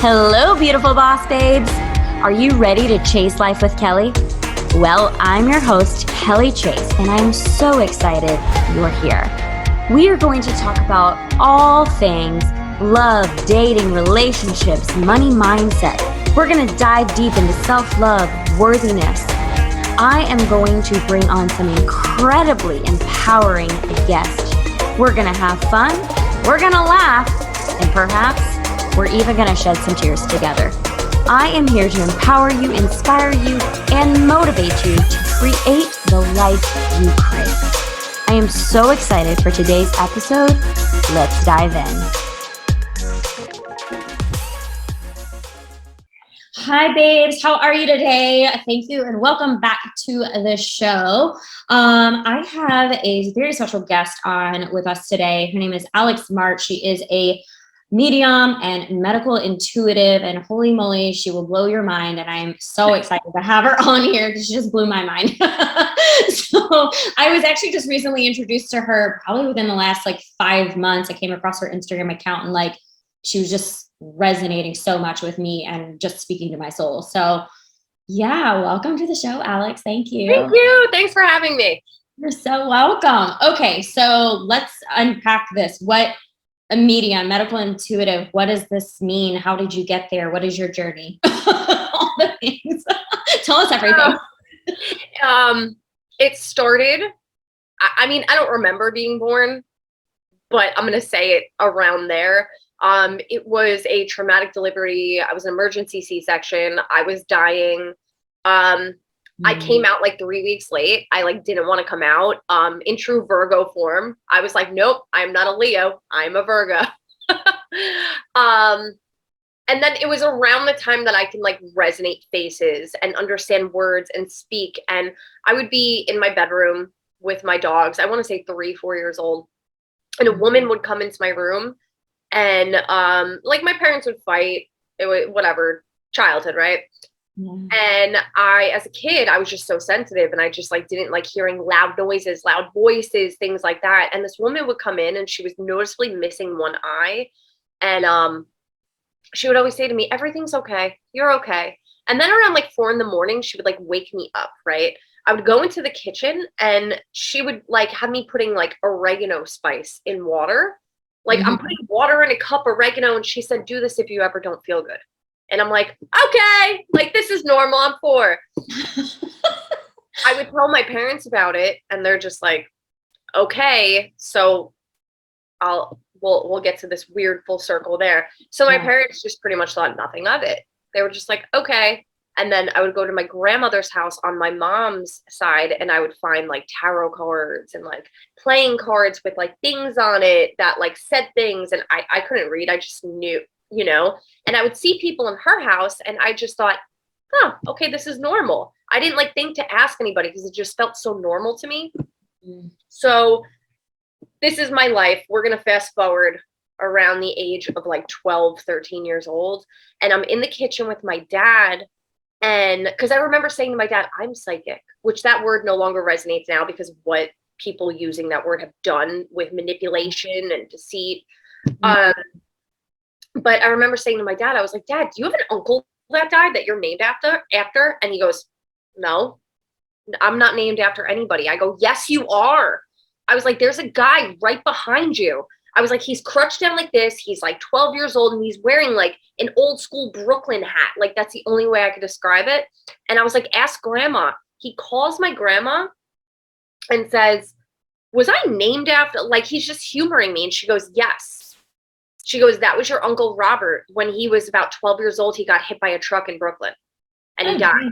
Hello, beautiful boss babes. Are you ready to chase life with Kelly? Well, I'm your host, Kelly Chase, and I'm so excited you're here. We are going to talk about all things love, dating, relationships, money mindset. We're going to dive deep into self-love, worthiness. I am going to bring on some incredibly empowering guests. We're going to have fun, we're going to laugh, and perhaps we're even going to shed some tears together. I am here to empower you, inspire you, and motivate you to create the life you crave. I am so excited for today's episode. Let's dive in. Hi, babes. How are you today? Thank you and welcome back to the show. I have a very special guest on with us today. Her name is Alex March. She is a medium and medical intuitive, and holy moly, she will blow your mind. And I'm so excited to have her on here because she just blew my mind. So I was actually just recently introduced to her probably within the last 5 months. I came across her Instagram account and she was just resonating so much with me and just speaking to my soul. So yeah, welcome to the show, Alex. Thank you. Thank you. Thanks for having me. You're so welcome. Okay, so let's unpack this. What a medium, medical intuitive, what does this mean? How did you get there? What is your journey? All the things. Tell us everything. It started, I don't remember being born, but I'm going to say it around there. It was a traumatic delivery. I was an emergency C-section. I was dying. I came out 3 weeks late. I didn't want to come out. In true Virgo form, I was like, nope, I'm not a Leo. I'm a Virgo. And then it was around the time that I can resonate faces and understand words and speak. And I would be in my bedroom with my dogs. I want to say 3-4 years old. And a woman would come into my room and my parents would fight. It was whatever, childhood, right? Mm-hmm. And as a kid, I was just so sensitive and I just didn't like hearing loud noises, loud voices, things like that. And this woman would come in and she was noticeably missing one eye. And she would always say to me, everything's okay. You're okay. And then around 4 a.m, she would wake me up, right? I would go into the kitchen and she would have me putting oregano spice in water. Mm-hmm. I'm putting water in a cup, oregano. And she said, do this if you ever don't feel good. And I'm like, okay, this is normal. I'm 4. I would tell my parents about it and they're just like, okay, so we'll get to this weird full circle there. So my parents just pretty much thought nothing of it. They were just like, okay. And then I would go to my grandmother's house on my mom's side and I would find tarot cards and playing cards with things on it that said things. And I couldn't read. I just knew, and I would see people in her house and I just thought, okay, this is normal. I didn't think to ask anybody because it just felt so normal to me. Mm. So this is my life. We're going to fast forward around the age of 12, 13 years old. And I'm in the kitchen with my dad. And because I remember saying to my dad, I'm psychic, which that word no longer resonates now because of what people using that word have done with manipulation and deceit. Mm. But I remember saying to my dad, I was like, Dad, do you have an uncle that died that you're named after? And he goes, no, I'm not named after anybody. I go, yes, you are. I was like, there's a guy right behind you. I was like, he's crouched down like this. He's 12 years old and he's wearing an old school Brooklyn hat. That's the only way I could describe it. And I was like, ask grandma. He calls my grandma and says, was I named after, he's just humoring me. And she goes, yes. She goes, that was your Uncle Robert. When he was about 12 years old, he got hit by a truck in Brooklyn and he died.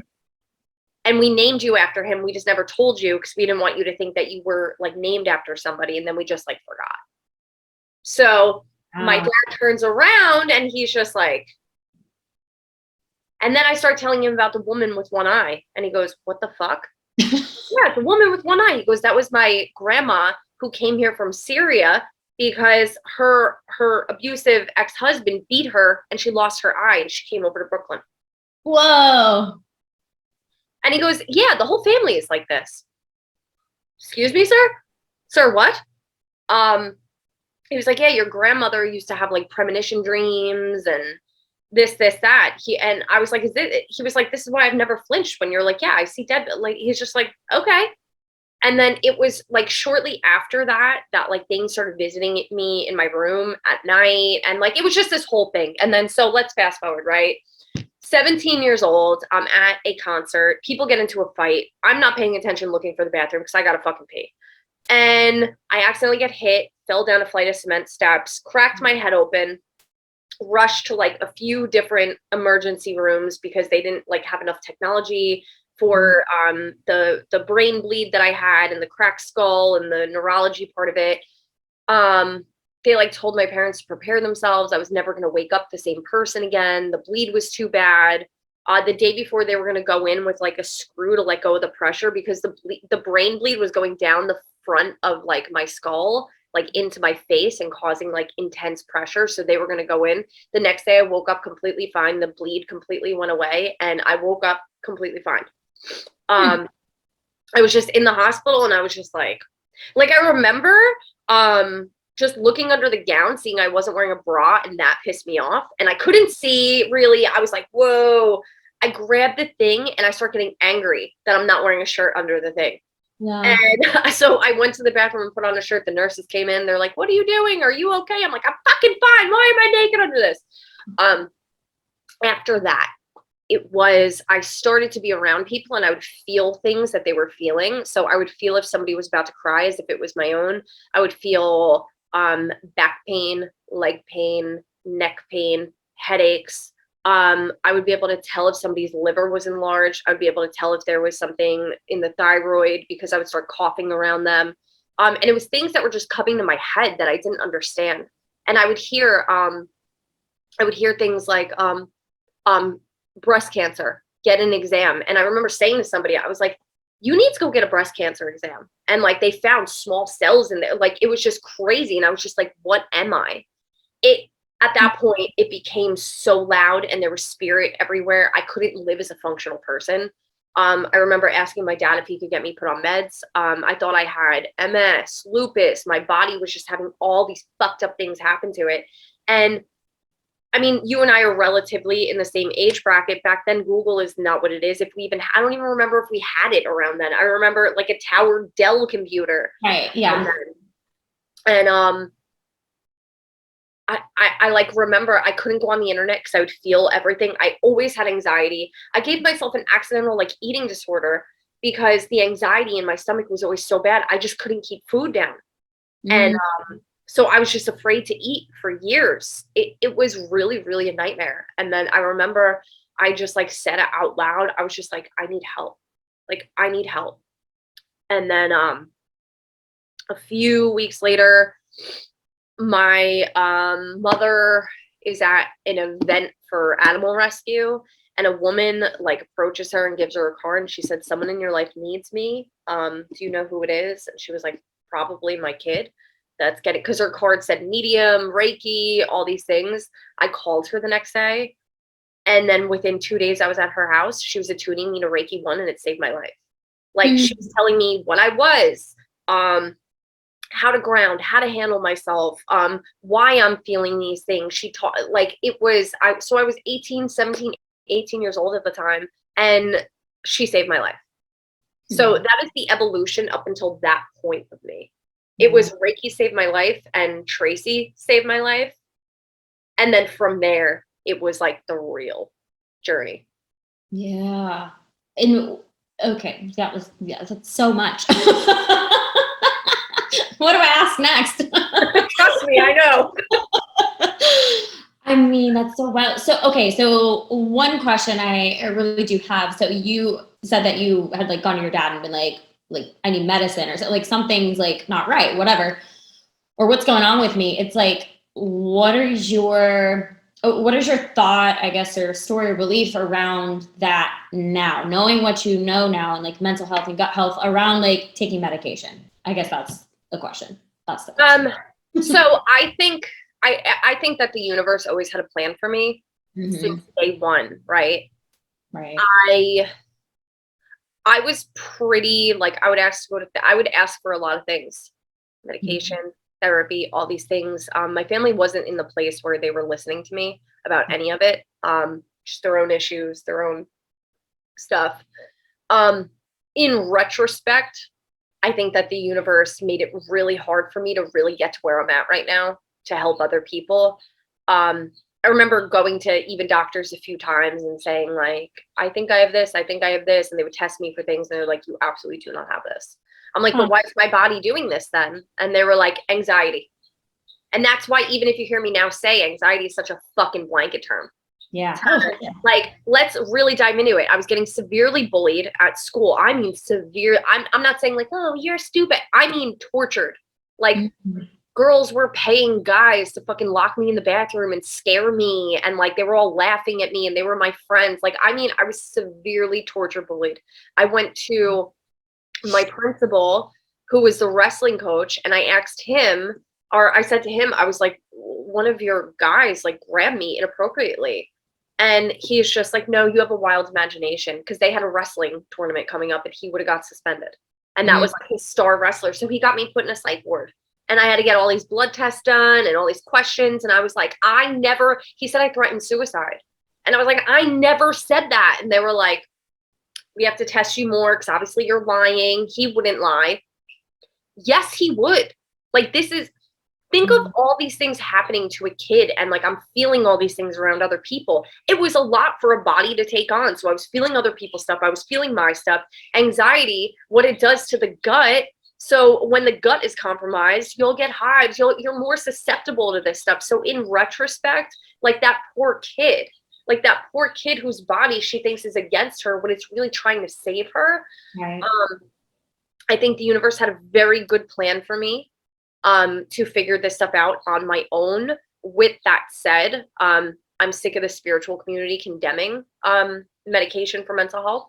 And we named you after him. We just never told you because we didn't want you to think that you were named after somebody. And then we just forgot. So my dad turns around and he's just and then I start telling him about the woman with one eye. And he goes, what the fuck? Yeah, the woman with one eye. He goes, that was my grandma who came here from Syria because her abusive ex-husband beat her and she lost her eye and she came over to Brooklyn. Whoa. And he goes, yeah, the whole family is like this. Excuse me, sir? Sir, what? He was like, yeah, your grandmother used to have premonition dreams and that. And I was like, he was like, this is why I've never flinched when you're like, yeah, I see dead. Like, he's just like, okay. And then it was like shortly after that like things started visiting me in my room at night. And like, it was just this whole thing. And then, so let's fast forward, right? 17 years old. I'm at a concert. People get into a fight. I'm not paying attention, looking for the bathroom because I got to fucking pee. And I accidentally get hit, fell down a flight of cement steps, cracked my head open, rushed to like a few different emergency rooms because they didn't like have enough technology for the brain bleed that I had and the cracked skull and the neurology part of it. They like told my parents to prepare themselves. I was never going to wake up the same person again. The bleed was too bad. The day before, they were going to go in with like a screw to let go of the pressure because the brain bleed was going down the front of like my skull, like into my face and causing like intense pressure. So they were going to go in. The next day I woke up completely fine. The bleed completely went away and I woke up completely fine. I was just in the hospital and I was just like I remember just looking under the gown, seeing I wasn't wearing a bra, and that pissed me off. And I couldn't see really. I was like, whoa. I grabbed the thing and I started getting angry that I'm not wearing a shirt under the thing. Yeah. And so I went to the bathroom and put on a shirt. The nurses came in. They're like, what are you doing? Are you okay? I'm like, I'm fucking fine. Why am I naked under this? After that, I started to be around people and I would feel things that they were feeling. So I would feel if somebody was about to cry as if it was my own. I would feel back pain, leg pain, neck pain, headaches. I would be able to tell if somebody's liver was enlarged. I would be able to tell if there was something in the thyroid because I would start coughing around them. And it was things that were just coming to my head that I didn't understand. And I would hear things like breast cancer, get an exam. And I remember saying to somebody, I was like, you need to go get a breast cancer exam. And like, they found small cells in there. Like, it was just crazy. And I was just like, what am I? At that point, it became so loud and there was spirit everywhere. I couldn't live as a functional person. I remember asking my dad if he could get me put on meds. I thought I had MS, lupus. My body was just having all these fucked up things happen to it. And I mean, you and I are relatively in the same age bracket. Back then, Google is not what it is. I don't even remember if we had it around then. I remember like a Tower Dell computer. Right. Yeah. And I like remember I couldn't go on the internet because I would feel everything. I always had anxiety. I gave myself an accidental like eating disorder because the anxiety in my stomach was always so bad. I just couldn't keep food down. And so I was just afraid to eat for years. It was really, really a nightmare. And then I remember I just like said it out loud. I was just like, I need help. Like, I need help. And then a few weeks later, my mother is at an event for animal rescue. And a woman like approaches her and gives her a card. And she said, someone in your life needs me. Do you know who it is? And she was like, probably my kid. That's getting, because her card said medium, Reiki, all these things. I called her the next day. And then within 2 days, I was at her house. She was attuning me to Reiki 1 and it saved my life. Like she was telling me what I was, how to ground, how to handle myself, why I'm feeling these things. She taught, like it was, I was 18 years old at the time, and she saved my life. So that is the evolution up until that point of me. It was Reiki saved my life and Tracy saved my life. And then from there, it was like the real journey. Yeah. And okay, that's so much. What do I ask next? Trust me, I know. I mean, that's so wild. So, okay. So one question I really do have. So you said that you had like gone to your dad and been like, I need medicine or so, like something's like not right, whatever, or what's going on with me. It's like, what is your thought, I guess, or story or belief around that now, knowing what you know now and like mental health and gut health around like taking medication? I guess that's the question. That's the question. So I think that the universe always had a plan for me since day one, right? Right. I was pretty like I would ask for a lot of things, medication, therapy, all these things. My family wasn't in the place where they were listening to me. about any of it. Just their own issues, their own stuff. In retrospect, I think that the universe made it really hard for me to really get to where I'm at right now to help other people. I remember going to even doctors a few times and saying like, I think I have this, I think I have this. And they would test me for things. And they're like, you absolutely do not have this. I'm like, but why is my body doing this then? And they were like, anxiety. And that's why even if you hear me now say anxiety is such a fucking blanket term. Yeah. Like, let's really dive into it. I was getting severely bullied at school. I mean, severe. I'm not saying like, oh, you're stupid. I mean, tortured. Like, girls were paying guys to fucking lock me in the bathroom and scare me. And like, they were all laughing at me and they were my friends. Like, I mean, I was severely torture bullied. I went to my principal, who was the wrestling coach, and I asked him, or I said to him, I was like, one of your guys like grabbed me inappropriately. And he's just like, no, you have a wild imagination, because they had a wrestling tournament coming up and he would have got suspended. And that was like his star wrestler. So he got me put in a psych ward. And I had to get all these blood tests done and all these questions. And I was like, he said I threatened suicide. And I was like, I never said that. And they were like, we have to test you more because obviously you're lying. He wouldn't lie. Yes, he would. Like, think of all these things happening to a kid. And like, I'm feeling all these things around other people. It was a lot for a body to take on. So I was feeling other people's stuff. I was feeling my stuff. Anxiety, what it does to the gut. So when the gut is compromised, you'll get hives. You're more susceptible to this stuff. So in retrospect, like that poor kid whose body she thinks is against her when it's really trying to save her. Right. I think the universe had a very good plan for me to figure this stuff out on my own. With that said, I'm sick of the spiritual community condemning medication for mental health.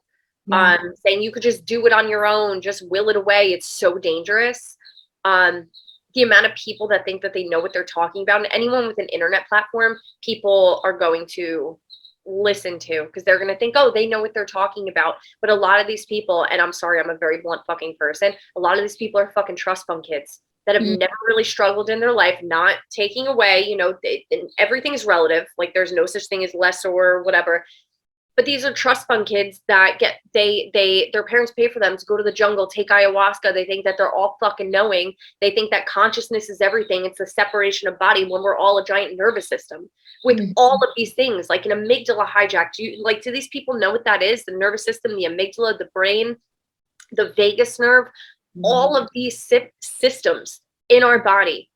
Saying you could just do it on your own, just will it away. It's so dangerous. The amount of people that think that they know what they're talking about, and anyone with an internet platform, people are going to listen to, because they're going to think, oh, they know what they're talking about. But a lot of these people, and I'm sorry, I'm a very blunt fucking person, a lot of these people are fucking trust fund kids that have never really struggled in their life. Not taking away, everything's relative. Like, there's no such thing as less or whatever. But these are trust fund kids that their parents pay for them to go to the jungle, take ayahuasca. They think that they're all fucking knowing. They think that consciousness is everything. It's the separation of body when we're all a giant nervous system with all of these things, like an amygdala hijack. Do these people know what that is? The nervous system, the amygdala, the brain, the vagus nerve, all of these systems in our body.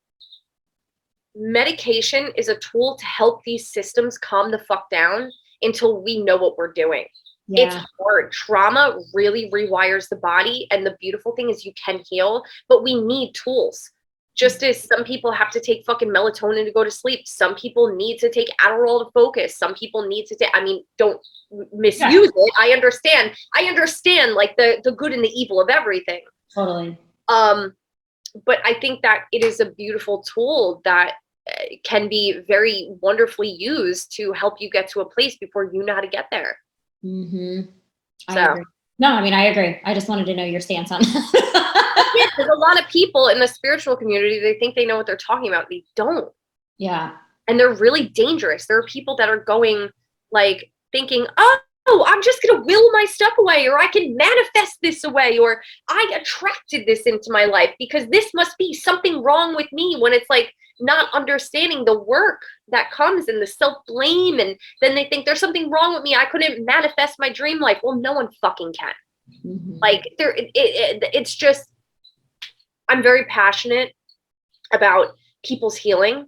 Medication is a tool to help these systems calm the fuck down until we know what we're doing. Yeah. It's hard. Trauma really rewires the body. And the beautiful thing is you can heal, but we need tools. Just as some people have to take fucking melatonin to go to sleep. Some people need to take Adderall to focus. Some people need to take, don't misuse it. I understand like the good and the evil of everything. Totally. But I think that it is a beautiful tool that can be very wonderfully used to help you get to a place before you know how to get there. I agree. No, I agree. I just wanted to know your stance on that. There's a lot of people in the spiritual community, they think they know what they're talking about. They don't. Yeah. And they're really dangerous. There are people that are going like thinking, oh, I'm just going to will my stuff away, or I can manifest this away, or I attracted this into my life because this must be something wrong with me, when it's like not understanding the work that comes and the self-blame. And then they think there's something wrong with me. I couldn't manifest my dream life. Well, no one fucking can. Like it's just, I'm very passionate about people's healing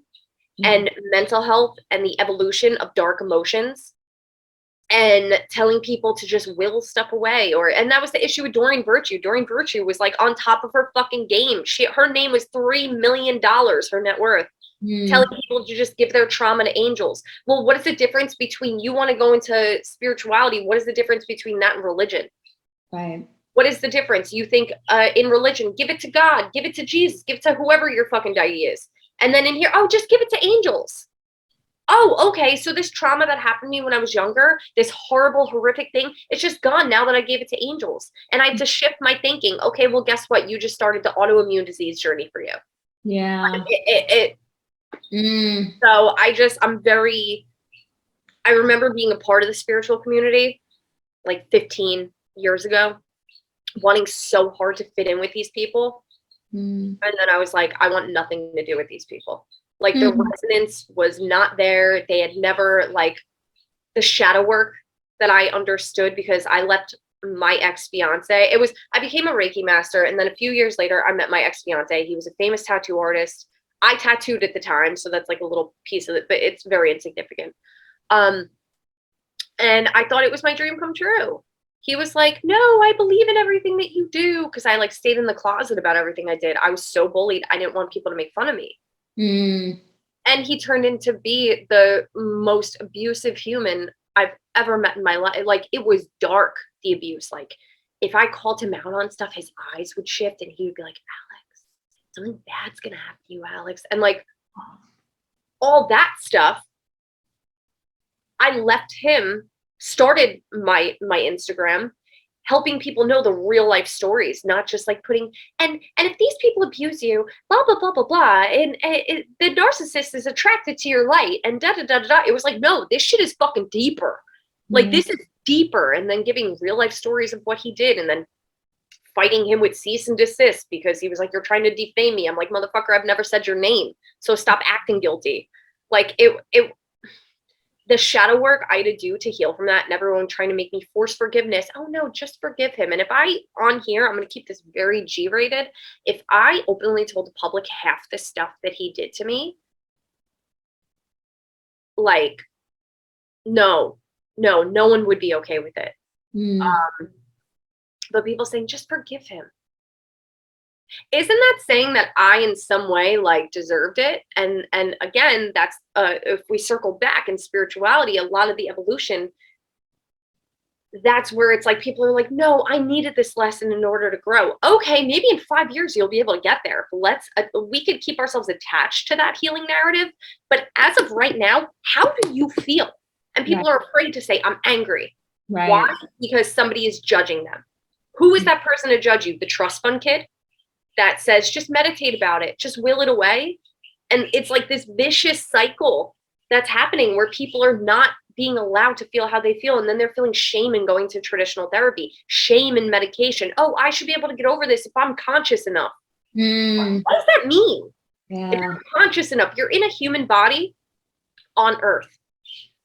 and mental health and the evolution of dark emotions, and telling people to just will stuff away. And that was the issue with Doreen Virtue. Doreen Virtue was like on top of her fucking game. Her name was $3 million, her net worth, telling people to just give their trauma to angels. Well, what is the difference between, you want to go into spirituality? What is the difference between that and religion? Right. What is the difference? You think in religion, give it to God, give it to Jesus, give it to whoever your fucking deity is. And then in here, oh, just give it to angels. Oh, okay, so this trauma that happened to me when I was younger, this horrible, horrific thing, it's just gone now that I gave it to angels. And I had to shift my thinking. Okay, well, guess what? You just started the autoimmune disease journey for you. Yeah. So I'm very I remember being a part of the spiritual community like 15 years ago, wanting so hard to fit in with these people. And then I was like, I want nothing to do with these people. Like the resonance was not there. They had never, like, the shadow work that I understood, because I left my ex-fiance. I became a Reiki master. And then a few years later, I met my ex-fiance. He was a famous tattoo artist. I tattooed at the time. So that's like a little piece of it, but it's very insignificant. And I thought it was my dream come true. He was like, no, I believe in everything that you do. Cause I like stayed in the closet about everything I did. I was so bullied. I didn't want people to make fun of me. And he turned into be the most abusive human I've ever met in my life. Like, it was dark, the abuse. Like, if I called him out on stuff, his eyes would shift and he would be like, Alex, something bad's gonna happen to you, Alex. And like all that stuff, I left him, started my Instagram, helping people know the real life stories, not just like putting, and if these people abuse you, blah, blah, blah, blah, blah, and the narcissist is attracted to your light, and da, da, da, da, da. It was like, no, this shit is fucking deeper. Like, this is deeper. And then giving real life stories of what he did, and then fighting him with cease and desist because he was like, you're trying to defame me. I'm like, motherfucker, I've never said your name, so stop acting guilty. Like, the shadow work I had to do to heal from that, and everyone trying to make me force forgiveness. Oh no, just forgive him. And if I, on here, I'm going to keep this very G-rated. If I openly told the public half the stuff that he did to me, like, no one would be okay with it. But people saying, just forgive him. Isn't that saying that I in some way like deserved it? And again, that's if we circle back in spirituality, a lot of the evolution, that's where it's like people are like, no, I needed this lesson in order to grow. Okay, maybe in 5 years you'll be able to get there. We could keep ourselves attached to that healing narrative, but as of right now, how do you feel? And people are afraid to say, I'm angry. Why? Because somebody is judging them. Who is that person to judge you? The trust fund kid that says, just meditate about it, just will it away. And it's like this vicious cycle that's happening where people are not being allowed to feel how they feel. And then they're feeling shame in going to traditional therapy, shame in medication. Oh, I should be able to get over this if I'm conscious enough. What does that mean? If you're conscious enough, you're in a human body on earth.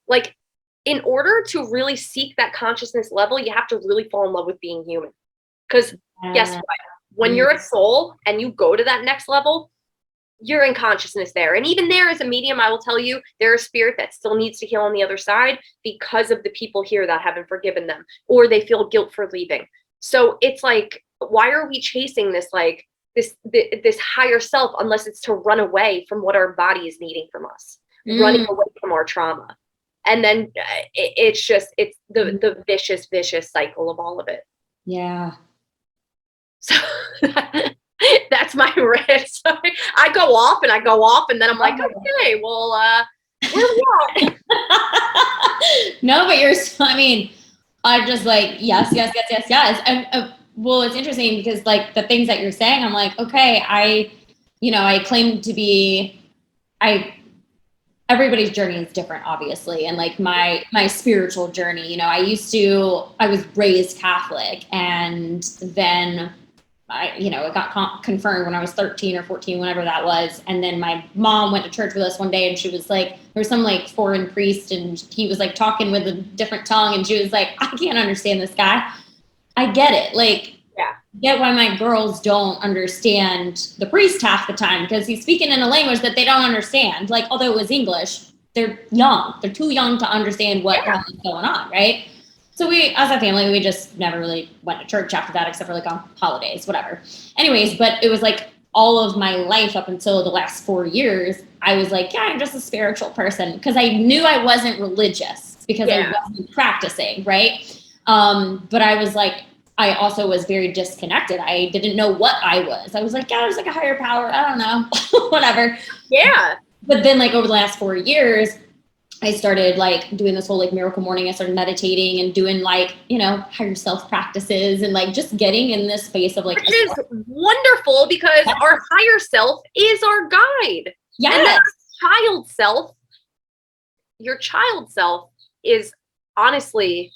Like, in order to really seek that consciousness level, you have to really fall in love with being human. Because guess what? When you're a soul and you go to that next level, you're in consciousness there. And even there, as a medium, I will tell you, there's a spirit that still needs to heal on the other side because of the people here that haven't forgiven them, or they feel guilt for leaving. So it's like, why are we chasing this, like, this higher self, unless it's to run away from what our body is needing from us, running away from our trauma? And then it's the vicious cycle of all of it. Yeah. So that's my rant. Sorry. I go off and then I'm like, okay, well, where we at? No, but I'm just like, yes. And well, it's interesting because like the things that you're saying, I'm like, okay, I claim to be, everybody's journey is different, obviously. And like my spiritual journey, I was raised Catholic, and then it got confirmed when I was 13 or 14, whenever that was. And then my mom went to church with us one day, and she was like, there was some like foreign priest, and he was like talking with a different tongue. And she was like, I can't understand this guy. I get it. Like, get why my girls don't understand the priest half the time, because he's speaking in a language that they don't understand. Like, although it was English, they're young. They're too young to understand what is going on, right? So we, as a family, we just never really went to church after that, except for like on holidays, whatever. Anyways, but it was like all of my life up until the last 4 years, I was like, I'm just a spiritual person, because I knew I wasn't religious because I wasn't practicing, right? But I was like, I also was very disconnected. I didn't know what I was. I was like, there's like a higher power. I don't know, whatever. Yeah. But then like over the last 4 years, I started like doing this whole like miracle morning. I started meditating and doing like, higher self practices, and like just getting in this space of like. Which is wonderful, because our higher self is our guide. Yeah. And that child self, your child self, is honestly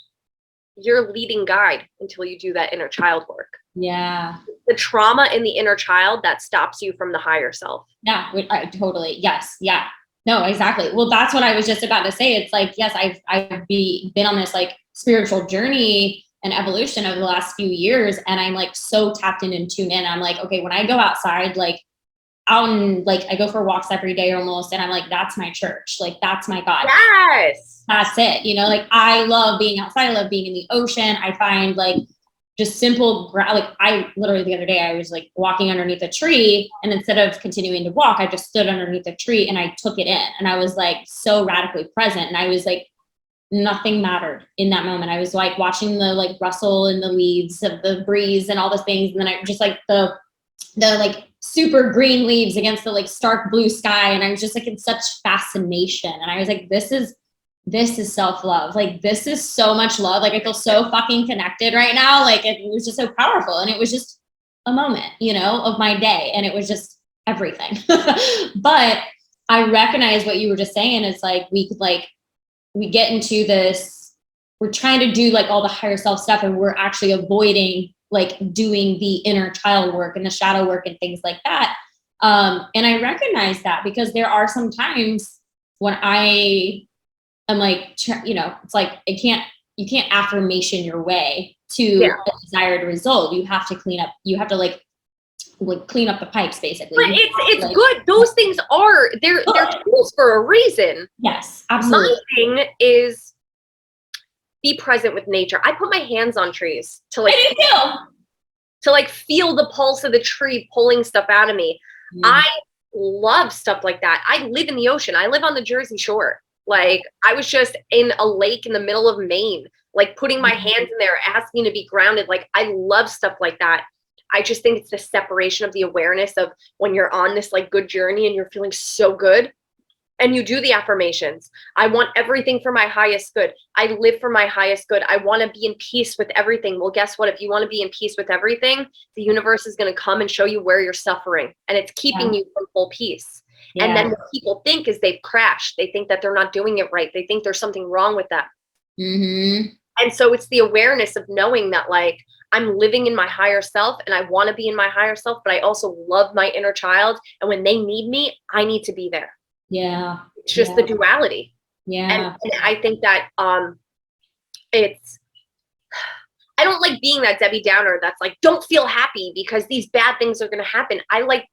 your leading guide until you do that inner child work. Yeah. The trauma in the inner child that stops you from the higher self. Yeah, I totally. Yes. Yeah. No, exactly. Well, that's what I was just about to say. It's like, yes, I've been on this like spiritual journey and evolution over the last few years. And I'm like so tapped in and tuned in. I'm like, okay, when I go outside, like I go for walks every day almost. And I'm like, that's my church. Like, that's my God. Yes. That's it. You know, like I love being outside. I love being in the ocean. I find like just simple, like I literally the other day, I was like walking underneath a tree, and instead of continuing to walk, I just stood underneath a tree and I took it in, and I was like so radically present. And I was like, nothing mattered in that moment. I was like watching the like rustle in the leaves of the breeze and all the things. And then I just like the like super green leaves against the like stark blue sky. And I was just like in such fascination. And I was like, this is self-love. Like, this is so much love. Like, I feel so fucking connected right now. Like, it was just so powerful. And it was just a moment, you know, of my day. And it was just everything. But I recognize what you were just saying. It's like, we get into this, we're trying to do like all the higher self stuff, and we're actually avoiding like doing the inner child work and the shadow work and things like that. And I recognize that because there are some times when I'm like, you know, it's like, you can't affirmation your way to a desired result. You have to clean up, clean up the pipes basically. But it's like, good. Those things they're tools for a reason. Yes, absolutely. My thing is be present with nature. I put my hands on trees to like, feel the pulse of the tree pulling stuff out of me. I love stuff like that. I live in the ocean. I live on the Jersey Shore. Like, I was just in a lake in the middle of Maine, like putting my hands in there, asking to be grounded. Like, I love stuff like that. I just think it's the separation of the awareness of when you're on this like good journey and you're feeling so good and you do the affirmations. I want everything for my highest good. I live for my highest good. I want to be in peace with everything. Well, guess what? If you want to be in peace with everything, the universe is going to come and show you where you're suffering, and it's keeping you from full peace. Yeah. And then what people think is they've crashed. They think that they're not doing it right. They think there's something wrong with them. And so it's the awareness of knowing that like, I'm living in my higher self and I want to be in my higher self, but I also love my inner child. And when they need me, I need to be there. Yeah. It's just the duality. Yeah. And I think that I don't like being that Debbie Downer that's like, don't feel happy because these bad things are going to happen. I like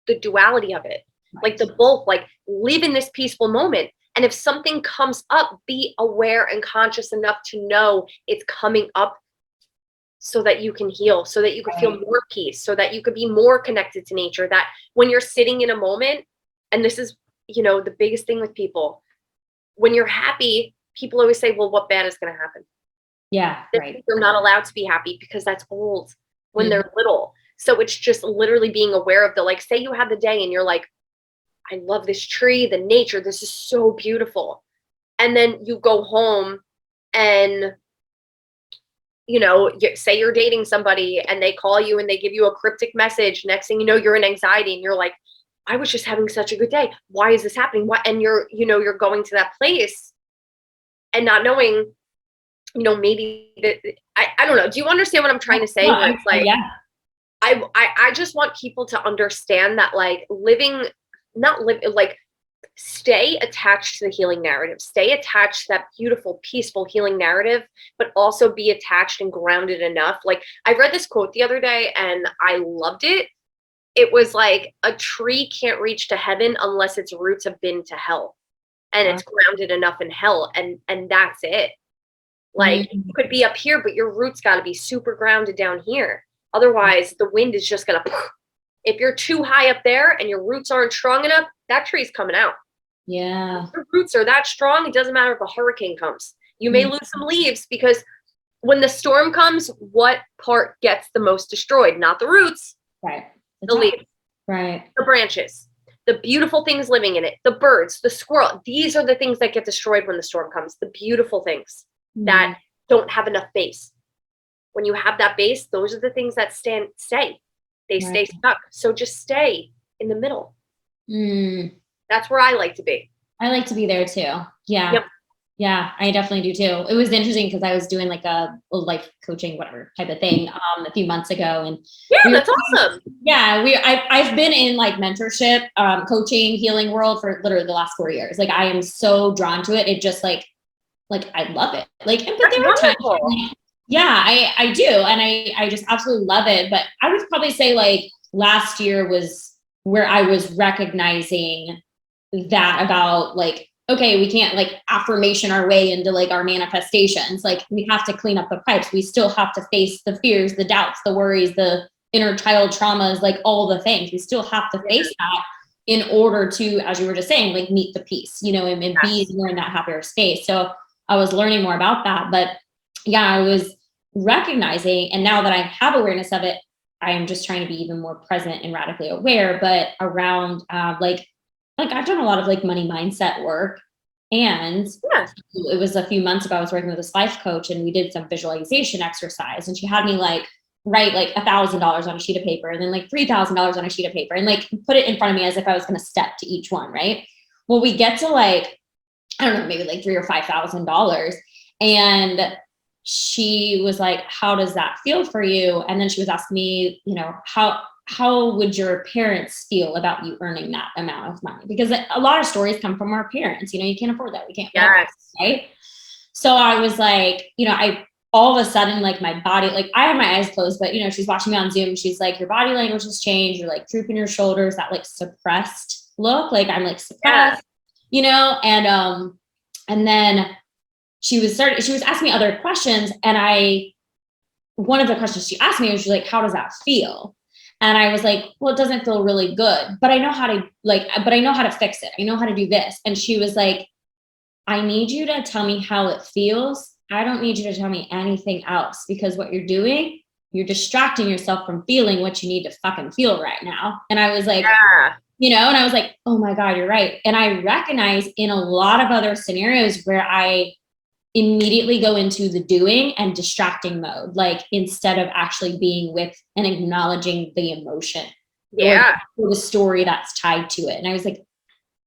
the duality of it. Right. Like the both, like live in this peaceful moment. And if something comes up, be aware and conscious enough to know it's coming up so that you can heal, so that you can feel more peace, so that you could be more connected to nature. That when you're sitting in a moment, and this is, you know, the biggest thing with people, when you're happy, people always say, well, what bad is going to happen? Yeah, right. They're not allowed to be happy because that's old when they're little. So it's just literally being aware of the, like, say you have the day and you're like, I love this tree, the nature, this is so beautiful. And then you go home and, you know, say you're dating somebody and they call you and they give you a cryptic message. Next thing you know, you're in anxiety and you're like, I was just having such a good day. Why is this happening? Why? And you're going to that place and not knowing, you know, maybe that, I don't know. Do you understand what I'm trying to say? No, it's like, yeah. I just want people to understand that like stay attached to the healing narrative, stay attached to that beautiful, peaceful healing narrative, but also be attached and grounded enough. Like, I read this quote the other day and I loved it. It was like, a tree can't reach to heaven unless its roots have been to hell, and it's grounded enough in hell. And that's it. Like, you could be up here, but your roots got to be super grounded down here. Otherwise the wind is just going to, if you're too high up there and your roots aren't strong enough, that tree's coming out. Yeah. If your roots are that strong, it doesn't matter if a hurricane comes. You may lose some leaves, because when the storm comes, what part gets the most destroyed? Not the roots. Right. The leaves. Right. The branches. The beautiful things living in it. The birds, the squirrel. These are the things that get destroyed when the storm comes. The beautiful things that don't have enough base. When you have that base, those are the things that stay. They stay stuck. So just stay in the middle. That's where I like to be. I like to be there too. Yeah. Yep. Yeah, I definitely do too. It was interesting because I was doing like a life coaching, whatever type of thing, a few months ago. And Yeah, we were, that's awesome. yeah, I've been in like mentorship, coaching, healing world for literally the last 4 years. Like I am so drawn to it. It just like I love it. Like, but That's there are times, wonderful. yeah, I do. And I just absolutely love it. But I would probably say like last year was where I was recognizing that about like, okay, we can't like affirmation our way into like our manifestations. Like we have to clean up the pipes. We still have to face the fears, the doubts, the worries, the inner child traumas, like all the things. We still have to face that in order to, as you were just saying, like meet the peace, you know, and be more in that happier space. So I was learning more about that. But yeah, I was recognizing, and now that I have awareness of it, I am just trying to be even more present and radically aware, but around like I've done a lot of like money mindset work. And it was a few months ago, I was working with this life coach and we did some visualization exercise. And she had me like write like $1,000 on a sheet of paper and then like $3,000 on a sheet of paper and like put it in front of me as if I was going to step to each one. Right. Well, we get to like, I don't know, maybe like $3,000 or $5,000. And she was like, how does that feel for you? And then she was asking me, you know, how would your parents feel about you earning that amount of money? Because a lot of stories come from our parents, you know, you can't afford that. We can't, right? So I was like, you know, I all of a sudden, like my body, like I have my eyes closed, but you know, she's watching me on Zoom. She's like, your body language has changed. You're like drooping your shoulders, that like suppressed look. Like I'm like suppressed, you know? And then she was asking me other questions. And one of the questions she asked me was like, how does that feel? And I was like, well, it doesn't feel really good, but I know how to fix it. I know how to do this. And she was like, I need you to tell me how it feels. I don't need you to tell me anything else, because what you're doing, you're distracting yourself from feeling what you need to fucking feel right now. And I was like, you know, and I was like, oh my God, you're right. And I recognize in a lot of other scenarios where I immediately go into the doing and distracting mode, like instead of actually being with and acknowledging the emotion or the story that's tied to it. And I was like,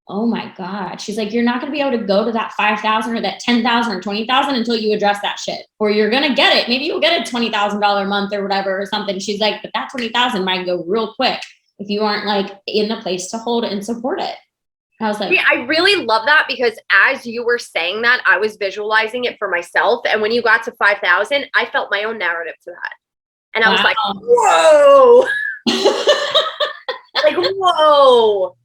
oh my God. She's like, you're not going to be able to go to that 5,000 or that 10,000 or 20,000 until you address that shit, or you're going to get it. Maybe you'll get a $20,000 month or whatever or something. She's like, but that 20,000 might go real quick if you aren't like in the place to hold it and support it. I was like, yeah, I really love that, because as you were saying that, I was visualizing it for myself. And when you got to 5,000, I felt my own narrative to that. And I was like, whoa, like, whoa.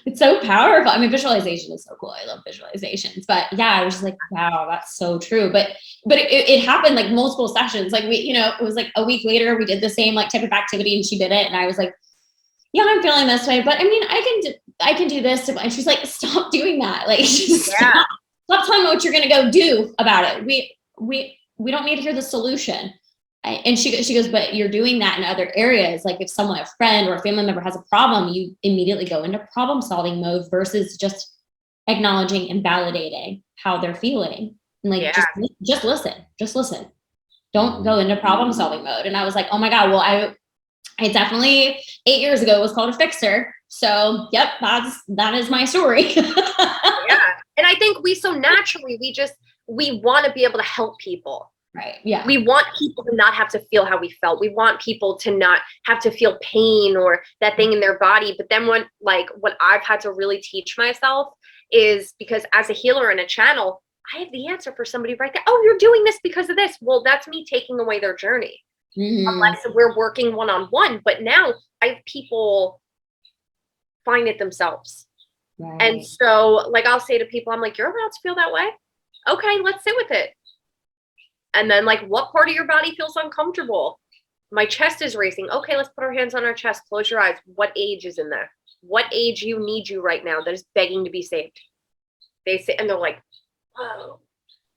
It's so powerful. I mean, visualization is so cool. I love visualizations, but yeah, I was just like, wow, that's so true. But it happened like multiple sessions. Like it was like a week later, we did the same like type of activity and she did it. And I was like, yeah, I'm feeling this way, but I mean, I can do this. And she's like, stop doing that. Like, stop telling me what you're going to go do about it. We don't need to hear the solution. And she goes, but you're doing that in other areas. Like if a friend or a family member has a problem, you immediately go into problem solving mode versus just acknowledging and validating how they're feeling. And like, just listen. Don't go into problem solving mode. And I was like, oh my God, well, I definitely 8 years ago was called a fixer. So yep, that is my story. And I think we want to be able to help people. Right. Yeah. We want people to not have to feel how we felt. We want people to not have to feel pain or that thing in their body. But then what I've had to really teach myself is, because as a healer and a channel, I have the answer for somebody right there. Oh, you're doing this because of this. Well, that's me taking away their journey. Mm-hmm. Unless we're working one-on-one. But now I have people find it themselves. Right. And so like, I'll say to people, I'm like, you're allowed to feel that way. Okay, let's sit with it. And then like, what part of your body feels uncomfortable? My chest is racing. Okay, let's put our hands on our chest. Close your eyes. What age is in there? What age need you right now that is begging to be saved? They say, and they're like, whoa.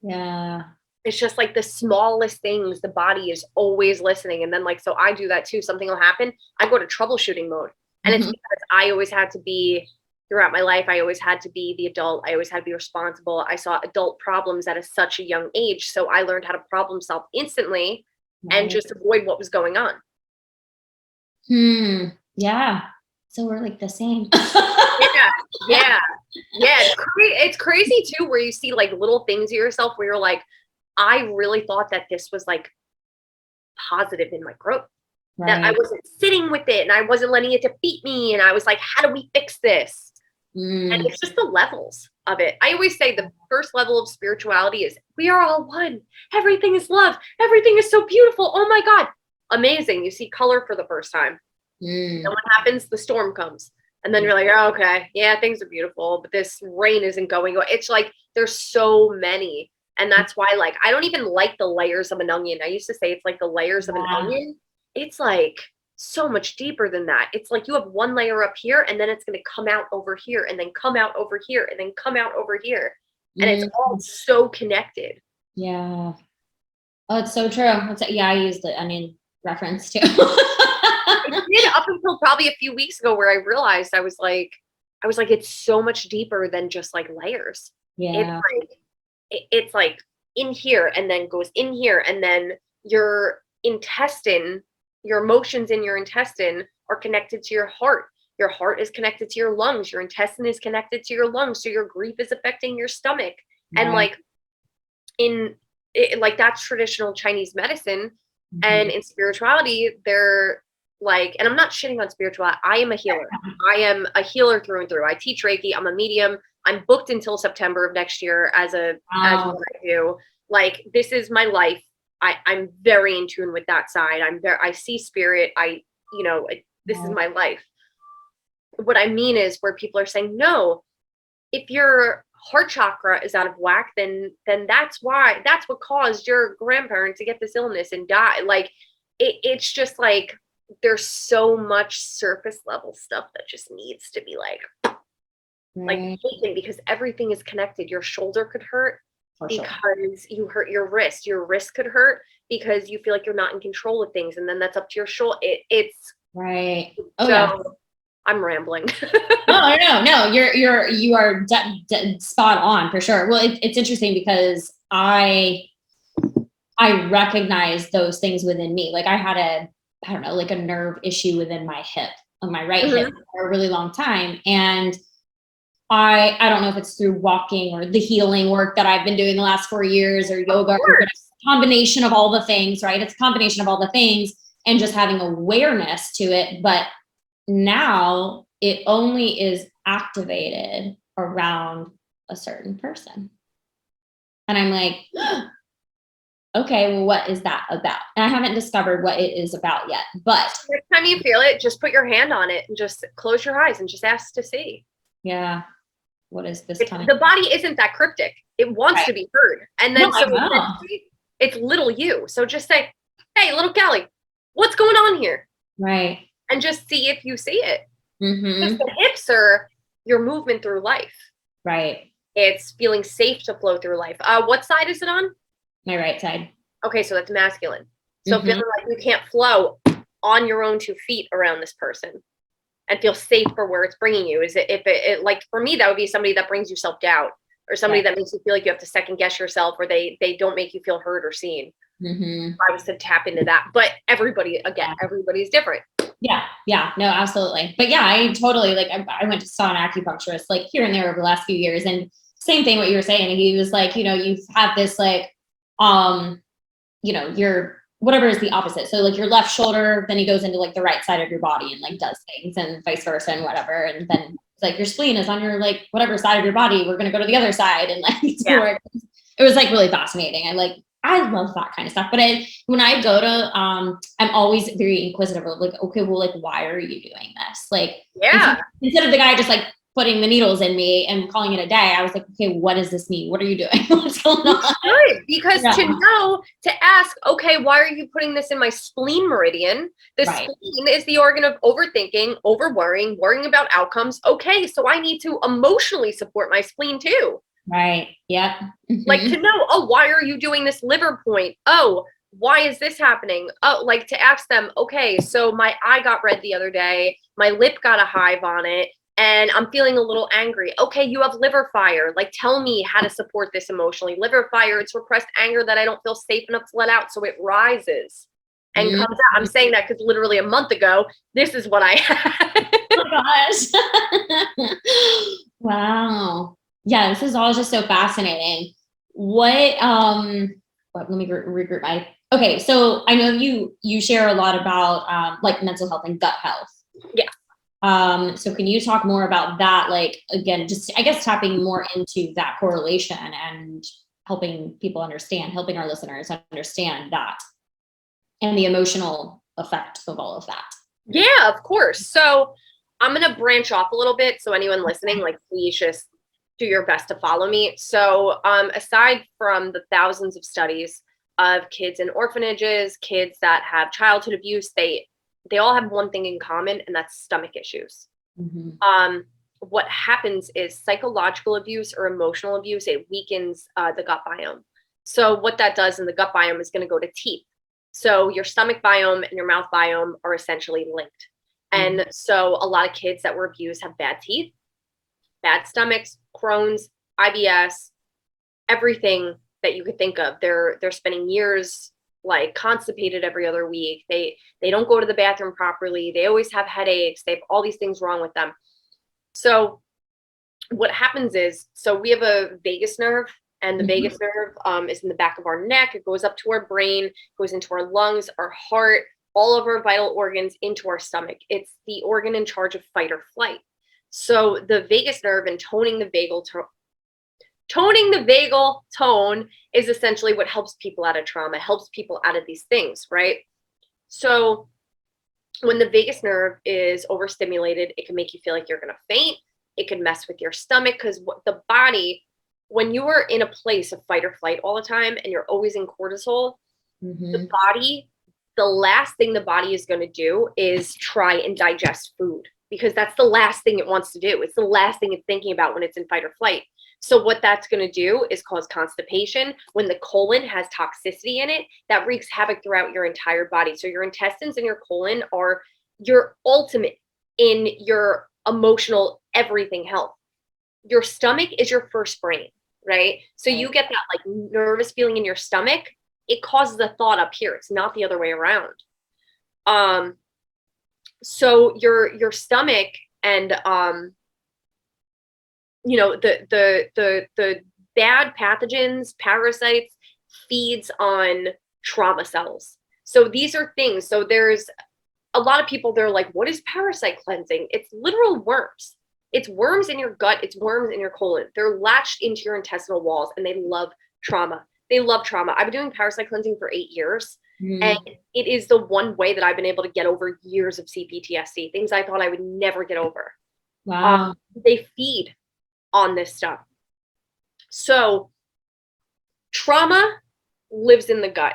Yeah. It's just like the smallest things. The body is always listening. And then like, so I do that too. Something will happen. I go to troubleshooting mode. And it's because I always had to be, throughout my life, I always had to be the adult. I always had to be responsible. I saw adult problems at such a young age. So I learned how to problem solve instantly and just avoid what was going on. Yeah. So we're like the same. Yeah. It's crazy too, where you see like little things of yourself where you're like, I really thought that this was like positive in my growth. That I wasn't sitting with it and I wasn't letting it defeat me. And I was like, how do we fix this? And it's just the levels of it. I always say the first level of spirituality is we are all one. Everything is love. Everything is so beautiful. Oh my God. Amazing. You see color for the first time. And what happens? The storm comes. And then you're like, oh, okay, yeah, things are beautiful, but this rain isn't going away. It's like there's so many. And that's why, like, I don't even like the layers of an onion. I used to say it's like the layers of an onion. It's like so much deeper than that. It's like you have one layer up here and then it's going to come out over here and then come out over here and then come out over here. And it's all so connected. Yeah. Oh, it's so true. I used the onion reference too. It did up until probably a few weeks ago where I realized I was like, it's so much deeper than just like layers. Yeah. It's like in here and then goes in here and then your intestine, your emotions in your intestine are connected to your heart. Your heart is connected to your lungs. Your intestine is connected to your lungs. So your grief is affecting your stomach. And like like that's traditional Chinese medicine. And in spirituality, they're like, and I'm not shitting on spirituality. I am a healer. I am a healer through and through. I teach Reiki. I'm a medium. I'm booked until September of next year as what I do. Like, this is my life. I'm very in tune with that side. I see spirit. This is my life. What I mean is where people are saying, no, if your heart chakra is out of whack, then that's what caused your grandparent to get this illness and die. Like, it's just like, there's so much surface level stuff that just needs to be like taken, because everything is connected. Your shoulder could hurt because you hurt your wrist. Your wrist could hurt because you feel like you're not in control of things, and then that's up to your shoulder. It's right. I'm rambling. No. You are spot on for sure. Well, it's interesting because I recognize those things within me. Like I had like a nerve issue within my hip, on my right hip for a really long time. And I don't know if it's through walking or the healing work that I've been doing the last 4 years or yoga, or it's a combination of all the things, right? It's a combination of all the things and just having awareness to it. But now it only is activated around a certain person. And I'm like, okay, well, what is that about? And I haven't discovered what it is about yet. But next time you feel it, just put your hand on it and just close your eyes and just ask to see. Yeah. What is this time? The body isn't that cryptic. It wants to be heard. And then it's little you. So just say, hey, little Kelly, what's going on here? Right. And just see if you see it. Because the hips are your movement through life. Right. It's feeling safe to flow through life. What side is it on? My right side. Okay, so that's masculine. So feeling like you can't flow on your own 2 feet around this person and feel safe for where it's bringing you. Is it, if it like for me, that would be somebody that brings you self-doubt, or somebody that makes you feel like you have to second guess yourself, or they don't make you feel heard or seen. If I was to tap into that. But everybody's different. Yeah, no, absolutely. But yeah, I totally, like, I went to saw an acupuncturist like here and there over the last few years, and same thing what you were saying. And he was like, you have this like, your whatever is the opposite. So like your left shoulder, then he goes into like the right side of your body and like does things, and vice versa and whatever. And then it's like your spleen is on your like whatever side of your body. We're gonna go to the other side, and like it was like really fascinating. I love that kind of stuff. But when I go to, I'm always very inquisitive of like, okay, well, like, why are you doing this? Like, instead of the guy just like putting the needles in me and calling it a day, I was like, okay, what does this mean? What are you doing? What's going on? Good, because to ask, okay, why are you putting this in my spleen meridian? The spleen is the organ of overthinking, over-worrying, worrying about outcomes. Okay, so I need to emotionally support my spleen too. Right. Yep. Like to know, oh, why are you doing this liver point? Oh, why is this happening? Oh, like to ask them, okay, so my eye got red the other day, my lip got a hive on it, and I'm feeling a little angry. Okay, you have liver fire. Like, tell me how to support this emotionally. Liver fire, it's repressed anger that I don't feel safe enough to let out, so it rises. and comes out. I'm saying that because literally a month ago, this is what I had. Oh my gosh. Wow. Yeah, this is all just so fascinating. Let me regroup my, okay. So I know you share a lot about like mental health and gut health. Yeah. So can you talk more about that? Like, again, just, I guess, tapping more into that correlation and helping our listeners understand that and the emotional effect of all of that. Yeah, of course. So I'm going to branch off a little bit. So anyone listening, like, please just do your best to follow me. So aside from the thousands of studies of kids in orphanages, kids that have childhood abuse, they all have one thing in common, and that's stomach issues. Mm-hmm. What happens is psychological abuse or emotional abuse, it weakens the gut biome. So what that does in the gut biome is going to go to teeth. So your stomach biome and your mouth biome are essentially linked. Mm-hmm. And so a lot of kids that were abused have bad teeth, bad stomachs, Crohn's, IBS, everything that you could think of. They're spending years like constipated every other week. They don't go to the bathroom properly. They always have headaches. They have all these things wrong with them. So what happens is, so we have a vagus nerve, and the vagus nerve is in the back of our neck. It goes up to our brain, goes into our lungs, our heart, all of our vital organs, into our stomach. It's the organ in charge of fight or flight. So the vagus nerve and toning the vagal tone is essentially what helps people out of trauma, helps people out of these things, right? So when the vagus nerve is overstimulated, it can make you feel like you're going to faint. It can mess with your stomach, because the body, when you are in a place of fight or flight all the time and you're always in cortisol, the body, the last thing the body is going to do is try and digest food, because that's the last thing it wants to do. It's the last thing it's thinking about when it's in fight or flight. So what that's going to do is cause constipation. When the colon has toxicity in it, that wreaks havoc throughout your entire body. So your intestines and your colon are your ultimate in your emotional everything health. Your stomach is your first brain, right? So you get that like nervous feeling in your stomach. It causes a thought up here. It's not the other way around. So your stomach and the bad pathogens, parasites, feeds on trauma cells. So these are things. So there's a lot of people, they're like, what is parasite cleansing? It's literal worms. It's worms in your gut. It's worms in your colon. They're latched into your intestinal walls, and they love trauma. They love trauma. I've been doing parasite cleansing for 8 years. And it is the one way that I've been able to get over years of CPTSD, things I thought I would never get over. Wow. They feed on this stuff. So trauma lives in the gut.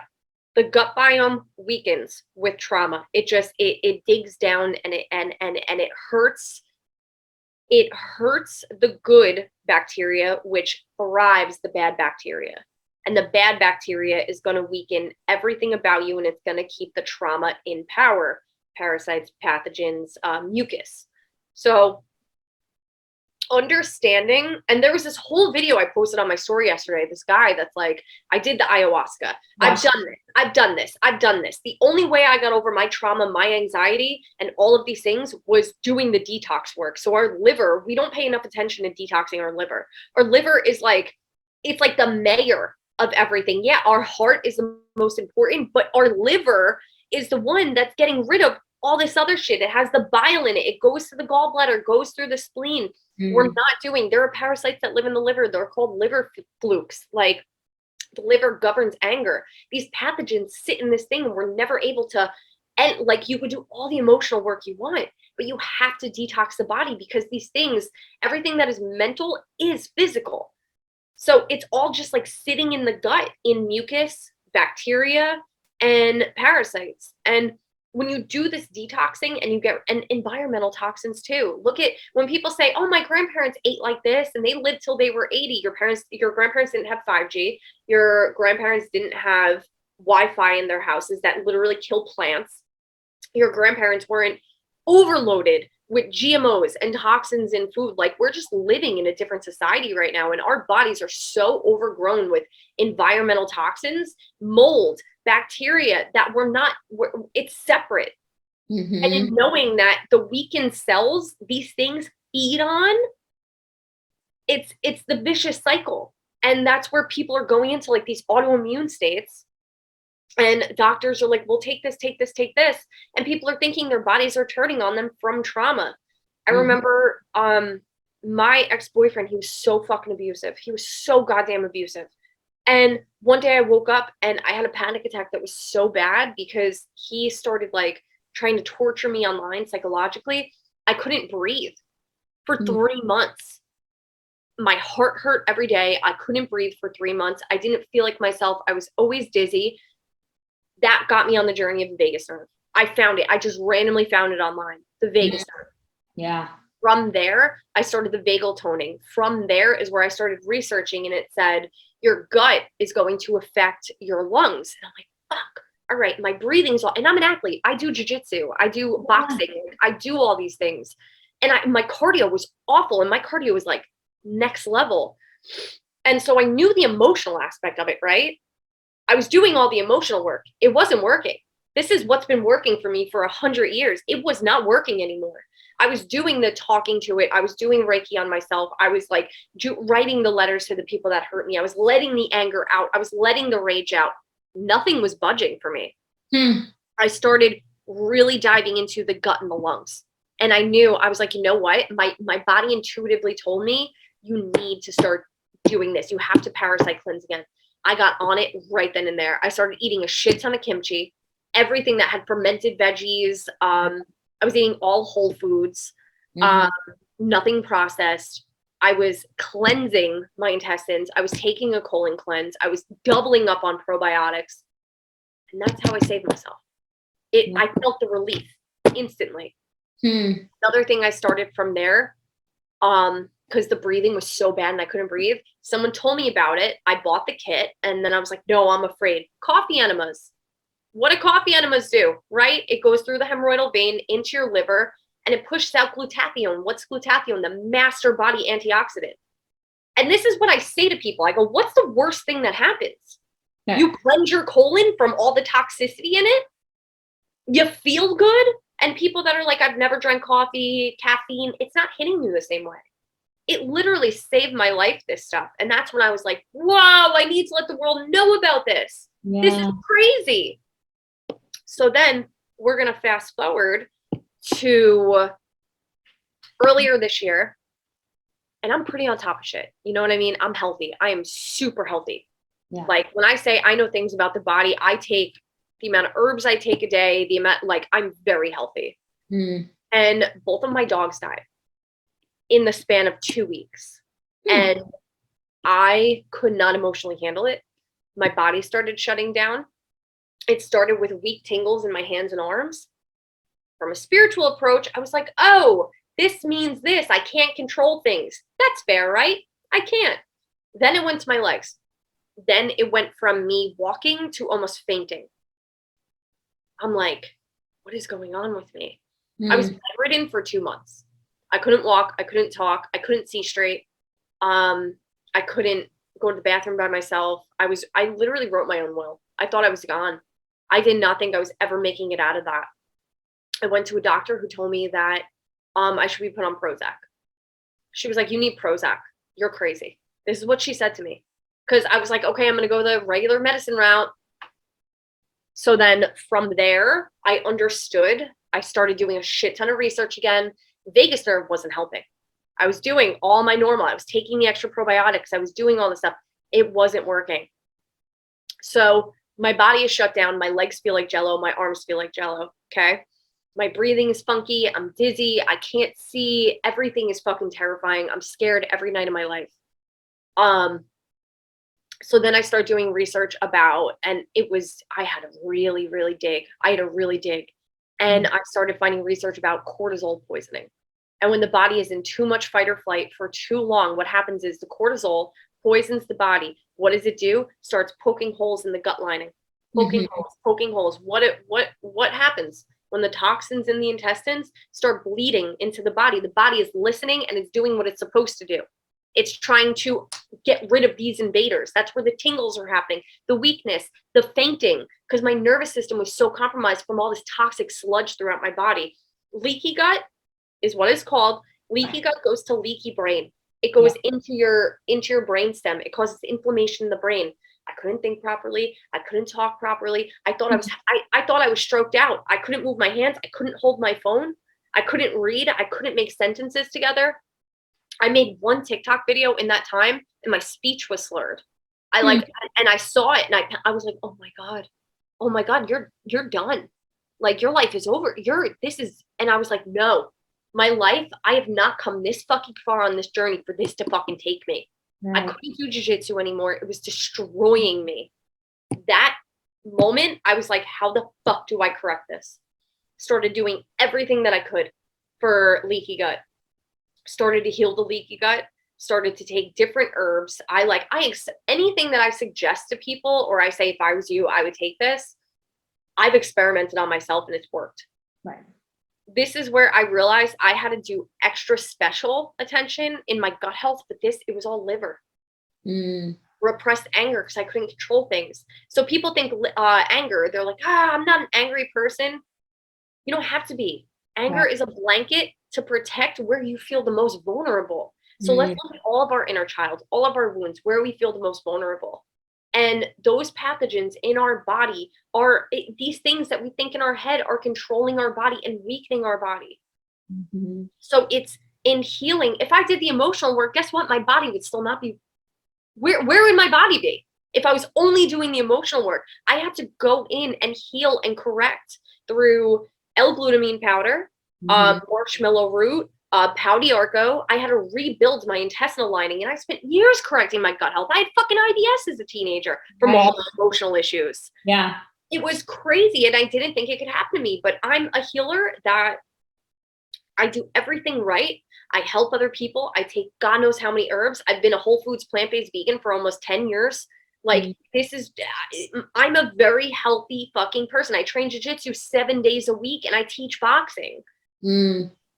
The gut biome weakens with trauma. It digs down, and it hurts. It hurts the good bacteria, which thrives the bad bacteria. And the bad bacteria is going to weaken everything about you, and it's going to keep the trauma in power. Parasites, pathogens, mucus. So understanding, and there was this whole video I posted on my story yesterday, this guy that's like, I did the ayahuasca. I've done this. The only way I got over my trauma, my anxiety, and all of these things was doing the detox work. So our liver, we don't pay enough attention to detoxing our liver. Our liver is like, it's like the mayor of everything. Yeah, our heart is the most important, but our liver is the one that's getting rid of all this other shit. It has the bile in it. It goes to the gallbladder, goes through the spleen. We're not doing, there are parasites that live in the liver. They're called liver flukes. Like, the liver governs anger. These pathogens sit in this thing, and we're never able to, and like, you could do all the emotional work you want, but you have to detox the body, because these things, everything that is mental is physical. So it's all just like sitting in the gut, in mucus, bacteria, and parasites. And when you do this detoxing, and you get, and environmental toxins too. Look at when people say, oh, my grandparents ate like this and they lived till they were 80. Your grandparents didn't have 5G. Your grandparents didn't have Wi-Fi in their houses that literally kill plants. Your grandparents weren't overloaded with GMOs and toxins in food. Like, we're just living in a different society right now, and our bodies are so overgrown with environmental toxins, mold, bacteria that it's separate. Mm-hmm. And in knowing that the weakened cells, these things feed on, it's the vicious cycle. And that's where people are going into like these autoimmune states. And doctors are like, well, take this. And people are thinking their bodies are turning on them from trauma. I remember my ex-boyfriend, he was so fucking abusive. He was so goddamn abusive. And one day I woke up and I had a panic attack that was so bad because he started like trying to torture me online psychologically. I couldn't breathe for 3 months. My heart hurt every day. I couldn't breathe for 3 months. I didn't feel like myself. I was always dizzy. That got me on the journey of the vagus nerve. I found it. I just randomly found it online, the vagus nerve. Yeah. From there, I started the vagal toning. From there is where I started researching, and it said, your gut is going to affect your lungs. And I'm like, fuck. All right, my breathing's all, and I'm an athlete. I do jujitsu. I do boxing. I do all these things. And my cardio was awful. And my cardio was like next level. And so I knew the emotional aspect of it, right? I was doing all the emotional work. It wasn't working. This is what's been working for me for 100 years. It was not working anymore. I was doing the talking to it. I was doing Reiki on myself. I was like writing the letters to the people that hurt me. I was letting the anger out. I was letting the rage out. Nothing was budging for me. I started really diving into the gut and the lungs. And I knew, I was like, you know what? My body intuitively told me, you need to start doing this. You have to parasite cleanse again. I got on it right then and there. I started eating a shit ton of kimchi, everything that had fermented veggies. I was eating all whole foods, nothing processed. I was cleansing my intestines. I was taking a colon cleanse. I was doubling up on probiotics. And that's how I saved myself. I felt the relief instantly. Another thing I started from there, because the breathing was so bad and I couldn't breathe. Someone told me about it. I bought the kit and then I was like, no, I'm afraid. Coffee enemas. What do coffee enemas do, right? It goes through the hemorrhoidal vein into your liver and it pushes out glutathione. What's glutathione? The master body antioxidant. And this is what I say to people. I go, what's the worst thing that happens? Yeah. You cleanse your colon from all the toxicity in it. You feel good. And people that are like, I've never drank coffee, caffeine, it's not hitting you the same way. It literally saved my life, this stuff. And that's when I was like, wow, I need to let the world know about this. Yeah. This is crazy. So then we're going to fast forward to earlier this year. And I'm pretty on top of shit. You know what I mean? I'm healthy. I am super healthy. Yeah. Like when I say I know things about the body, I take the amount of herbs I take a day, the amount, like I'm very healthy. And both of my dogs died in the span of 2 weeks. And I could not emotionally handle it. My body started shutting down. It started with weak tingles in my hands and arms. From a spiritual approach, I was like, oh, this means this. I can't control things. That's fair, right? I can't. Then it went to my legs. Then it went from me walking to almost fainting. I'm like, what is going on with me? I was bedridden for 2 months. I couldn't walk. I couldn't talk. I couldn't see straight. I couldn't go to the bathroom by myself. I literally wrote my own will. I thought I was gone. I did not think I was ever making it out of that. I went to a doctor who told me that I should be put on Prozac. She was like, you need Prozac. You're crazy. This is what she said to me. Because I was like, okay, I'm going to go the regular medicine route. So then from there, I understood. I started doing a shit ton of research again. Vagus nerve wasn't helping. I was doing all my normal. I was taking the extra probiotics. I was doing all this stuff. It wasn't working. So my body is shut down. My legs feel like jello. My arms feel like jello. Okay. My breathing is funky. I'm dizzy. I can't see. Everything is fucking terrifying. I'm scared every night of my life. So then I started doing research about, and I had to really, really dig. And I started finding research about cortisol poisoning. And when the body is in too much fight or flight for too long, what happens is the cortisol poisons the body. What does it do? Starts poking holes in the gut lining. Poking holes. What happens when the toxins in the intestines start bleeding into the body? The body is listening and it's doing what it's supposed to do. It's trying to get rid of these invaders. That's where the tingles are happening, the weakness, the fainting, because my nervous system was so compromised from all this toxic sludge throughout my body. Leaky gut is what it's called. Leaky gut goes to leaky brain. It goes into your brain stem. It causes inflammation in the brain. I couldn't think properly. I couldn't talk properly. I thought I was stroked out. I couldn't move my hands. I couldn't hold my phone. I couldn't read. I couldn't make sentences together. I made one TikTok video in that time and my speech was slurred. And I saw it and I was like, oh my God, you're done. Like your life is over. And I was like, no, my life, I have not come this fucking far on this journey for this to fucking take me. Right. I couldn't do jiu-jitsu anymore. It was destroying me. That moment, I was like, how the fuck do I correct this? Started doing everything that I could for leaky gut. Started to heal the leaky gut. Started to take different herbs. Anything that I suggest to people, or I say, if I was you, I would take this. I've experimented on myself and it's worked. Right. This is where I realized I had to do extra special attention in my gut health, but it was all liver. Repressed anger because I couldn't control things. So people think anger, they're like, I'm not an angry person. You don't have to be. Anger is a blanket to protect where you feel the most vulnerable. So let's look at all of our inner child, all of our wounds, where we feel the most vulnerable. And those pathogens in our body these things that we think in our head are controlling our body and weakening our body. Mm-hmm. So it's in healing. If I did the emotional work, guess what? My body would still not be. Where would my body be? If I was only doing the emotional work, I had to go in and heal and correct through L-glutamine powder, marshmallow root, Pau d'Arco. I had to rebuild my intestinal lining, and I spent years correcting my gut health. I had fucking IBS as a teenager from all the emotional issues. Yeah. It was crazy, and I didn't think it could happen to me, but I'm a healer that I do everything right. I help other people. I take God knows how many herbs. I've been a Whole Foods plant-based vegan for almost 10 years. Like, I'm a very healthy fucking person. I train jiu-jitsu 7 days a week, and I teach boxing.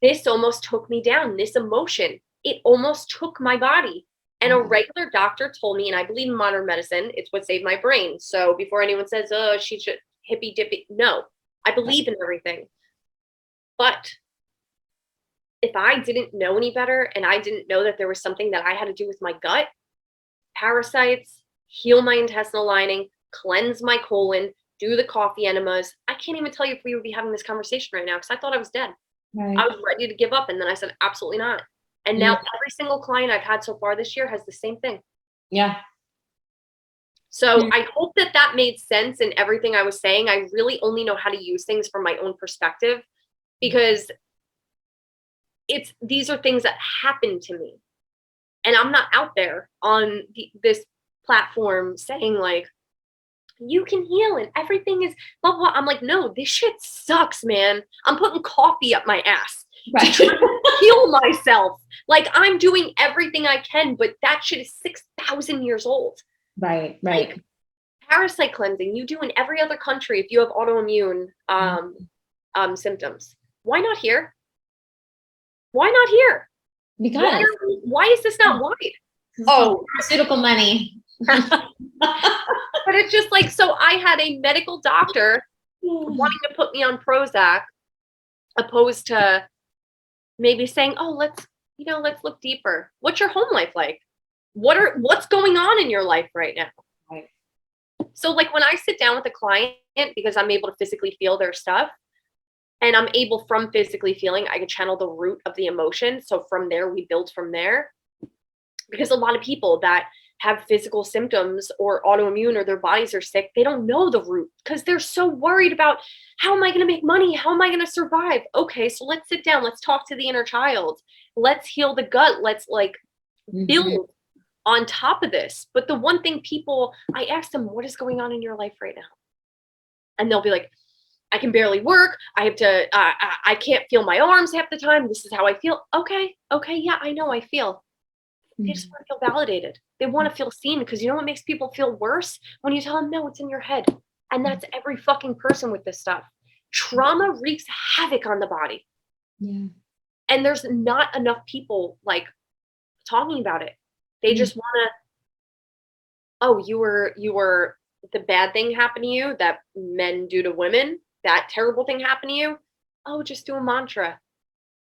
This almost took me down, this emotion. It almost took my body. And a regular doctor told me, and I believe in modern medicine, it's what saved my brain. So before anyone says, oh, she's hippy dippy, no, I believe in everything. But if I didn't know any better and I didn't know that there was something that I had to do with my gut, parasites, heal my intestinal lining, cleanse my colon, do the coffee enemas, I can't even tell you if we would be having this conversation right now because I thought I was dead. Right. I was ready to give up. And then I said, absolutely not. And now every single client I've had so far this year has the same thing. Yeah. So I hope that made sense in everything I was saying. I really only know how to use things from my own perspective because these are things that happen to me. And I'm not out there on this platform saying like, you can heal and everything is blah, blah. I'm like, no, this shit sucks, man. I'm putting coffee up my ass to try to heal myself. Like I'm doing everything I can, but that shit is 6,000 years old. Right. Like, parasite cleansing, you do in every other country if you have autoimmune symptoms. Why not here? Why not here? Because why is this not wide? Pharmaceutical money. But it's just like, so I had a medical doctor wanting to put me on Prozac opposed to maybe saying, oh, let's look deeper. What's your home life like? What's going on in your life right now? Right. So like when I sit down with a client, because I'm able to physically feel their stuff and I'm able from physically feeling, I can channel the root of the emotion. So from there, we build from there. Because a lot of people that have physical symptoms or autoimmune or their bodies are sick, they don't know the root because they're so worried about how am I going to make money? How am I going to survive? Okay, so let's sit down. Let's talk to the inner child. Let's heal the gut. Let's build on top of this. But the one thing I ask them, what is going on in your life right now? And they'll be like, I can barely work. I have to, I can't feel my arms half the time. This is how I feel. Okay. Yeah, I know I feel. They just want to feel validated. They want to feel seen because you know what makes people feel worse? When you tell them, no, it's in your head. And that's every fucking person with this stuff. Trauma wreaks havoc on the body. Yeah. And there's not enough people like talking about it. They just want to, oh, you were the bad thing happen to you that men do to women, that terrible thing happen to you, oh, just do a mantra.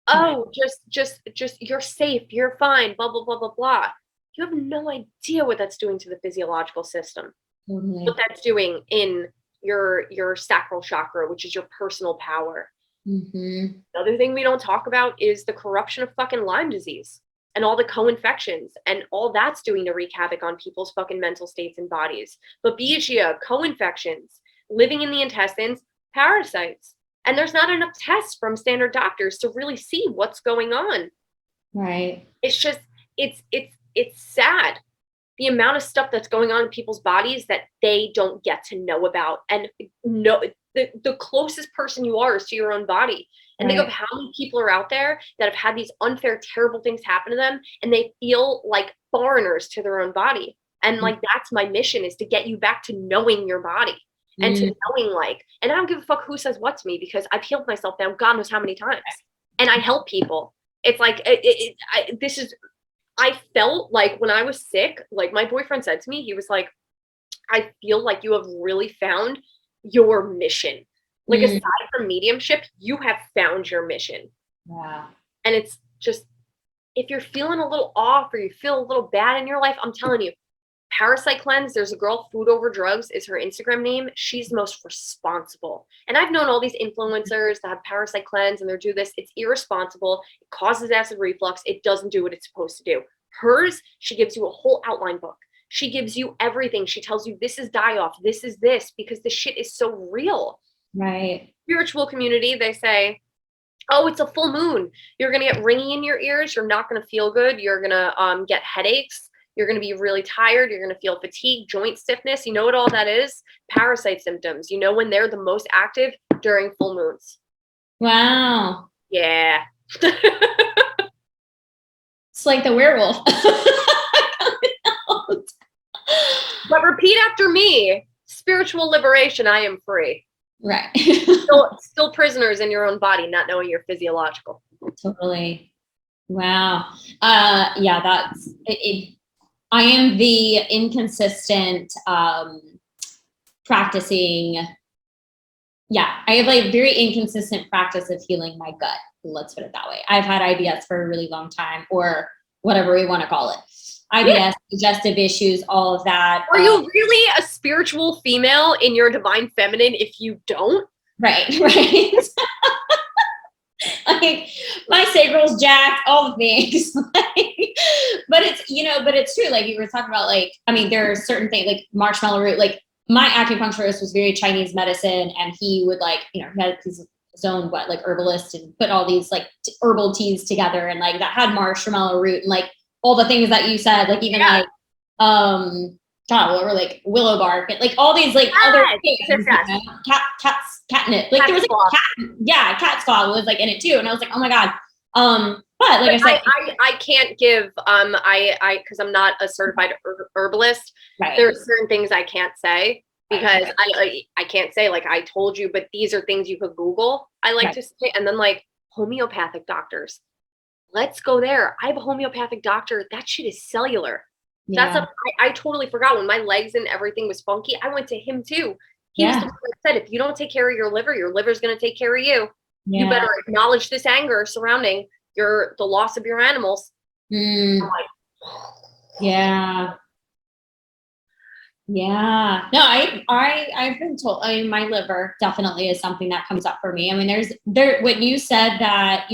Oh, just you're safe, you're fine, blah, blah, blah, blah, blah. You have no idea what that's doing to the physiological system. Totally. What that's doing in your sacral chakra, which is your personal power. Mm-hmm. The other thing we don't talk about is the corruption of fucking Lyme disease and all the co-infections and all that's doing to wreak havoc on people's fucking mental states and bodies. Babesia, co-infections, living in the intestines, parasites. And there's not enough tests from standard doctors to really see what's going on. Right. It's just, it's sad. The amount of stuff that's going on in people's bodies that they don't get to know about. And no, the closest person you are is to your own body. And think of how many people are out there that have had these unfair, terrible things happen to them, and they feel like foreigners to their own body. And like, that's my mission, is to get you back to knowing your body and to knowing like, and I don't give a fuck who says what to me, because I've healed myself now God knows how many times, and I help people. It's like, I felt like when I was sick, like my boyfriend said to me, he was like, I feel like you have really found your mission. Like aside from mediumship, you have found your mission. Yeah. And it's just, if you're feeling a little off or you feel a little bad in your life, I'm telling you, Parasite Cleanse, there's a girl, Food Over Drugs is her Instagram name. She's the most responsible. And I've known all these influencers that have Parasite Cleanse and they do this. It's irresponsible. It causes acid reflux. It doesn't do what it's supposed to do. Hers, she gives you a whole outline book. She gives you everything. She tells you this is die off, this is this, because the shit is so real. Right. Spiritual community, they say, oh, it's a full moon. You're going to get ringing in your ears. You're not going to feel good. You're going to get headaches. You're going to be really tired. You're going to feel fatigue, joint stiffness. You know what all that is? Parasite symptoms. You know when they're the most active? During full moons. Wow. Yeah. It's like the werewolf. But repeat after me. Spiritual liberation. I am free. Right. still prisoners in your own body, not knowing you're physiological. Totally. Wow. Yeah, that's it. I am the inconsistent practicing. Yeah, I have like very inconsistent practice of healing my gut. Let's put it that way. I've had IBS for a really long time, or whatever we want to call it. IBS, digestive issues, all of that. Are you really a spiritual female in your divine feminine if you don't? Right. Like my sacral's jacked, all the things. But it's true. Like you were talking about, like, I mean, there are certain things like marshmallow root. Like my acupuncturist was very Chinese medicine, and he would like, he had his own herbalist, and put all these like herbal teas together, and like that had marshmallow root and like all the things that you said, like even like what were like willow bark, and like all these like other things, catnip. Like there was like cat squat was like in it too, and I was like, oh my god. But like I said, I can't give I because I'm not a certified herbalist. Right. There are certain things I can't say because I can't say like I told you, but these are things you could Google. I like to say, and then like homeopathic doctors. Let's go there. I have a homeopathic doctor. That shit is cellular. Yeah. I totally forgot when my legs and everything was funky. I went to him too. He was the one that said, if you don't take care of your liver's going to take care of you. Yeah. You better acknowledge this anger surrounding the loss of your animals. Yeah. Yeah. No, I've been told, I mean, my liver definitely is something that comes up for me. I mean, when you said that,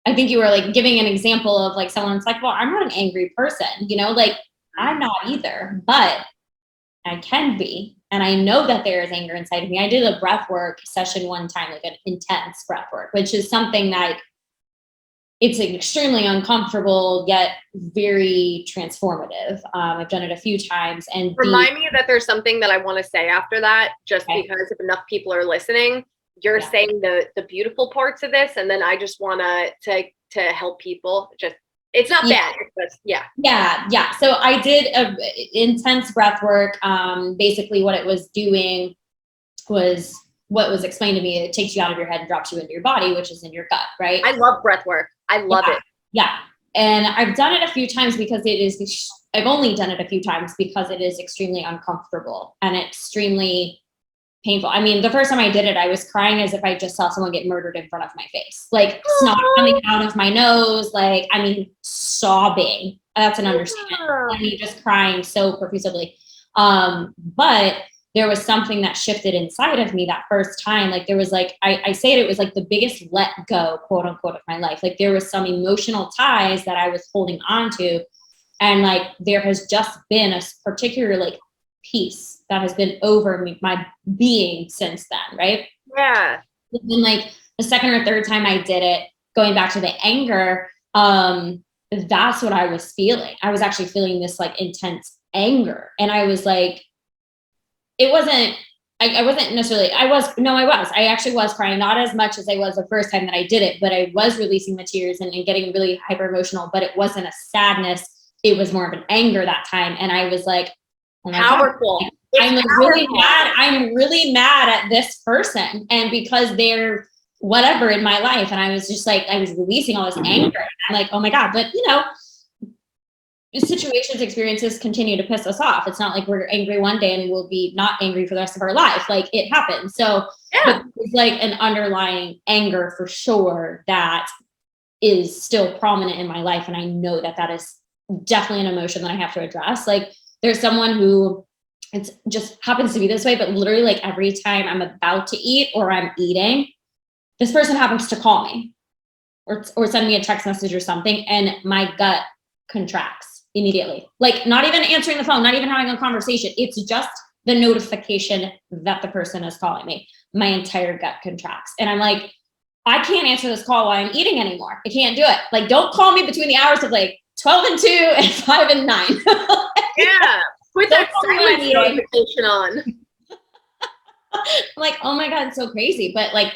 I think you were like giving an example of like someone's like, well, I'm not an angry person, like I'm not either, but I can be. And I know that there is anger inside of me. I did a breath work session one time, like an intense breath work, which is something that it's like extremely uncomfortable, yet very transformative. I've done it a few times. And remind me that there's something that I want to say after that, just because if enough people are listening, you're saying the beautiful parts of this, and then I just want to help people. Just it's not bad. It's just, yeah. So I did a intense breath work. Basically, what it was doing was what was explained to me. It takes you out of your head and drops you into your body, which is in your gut, right? I love breath work. I love it. Yeah, and I've done it a few times because it is I've only done it a few times because it is extremely uncomfortable and extremely painful. I mean, the first time I did it, I was crying as if I just saw someone get murdered in front of my face, like snot coming out of my nose. Like, I mean, sobbing. That's an understatement. I mean, just crying so profusely. But there was something that shifted inside of me that first time. Like there was like, I say it was like the biggest let go, quote unquote, of my life. Like there was some emotional ties that I was holding on to. And like, there has just been a particular like peace that has been over me, my being since then. Right. Yeah. And then like the second or third time I did it, going back to the anger, that's what I was feeling. I was actually feeling this like intense anger. And I was like, it wasn't, I wasn't necessarily, I actually was crying, not as much as I was the first time that I did it, but I was releasing the tears and getting really hyper emotional, but it wasn't a sadness. It was more of an anger that time. And I was like, oh my Powerful. God, I'm like really mad. I'm really mad at this person. And because they're whatever in my life. And I was just like, I was releasing all this anger. I'm like, oh my God, but you know, situations, experiences continue to piss us off. It's not like we're angry one day and we'll be not angry for the rest of our life. Like it happens. So yeah. It's like an underlying anger for sure that is still prominent in my life. And I know that that is definitely an emotion that I have to address. Like there's someone who it just happens to be this way, but literally like every time I'm about to eat or I'm eating, this person happens to call me or send me a text message or something. And my gut contracts immediately, like not even answering the phone, not even having a conversation. It's just the notification that the person is calling me. My entire gut contracts. And I'm like, I can't answer this call while I'm eating anymore. I can't do it. Like, don't call me between the hours of like 12 and 2 and 5 and 9. Yeah. Put that silence notification on. I'm like, oh my God, it's so crazy. But like,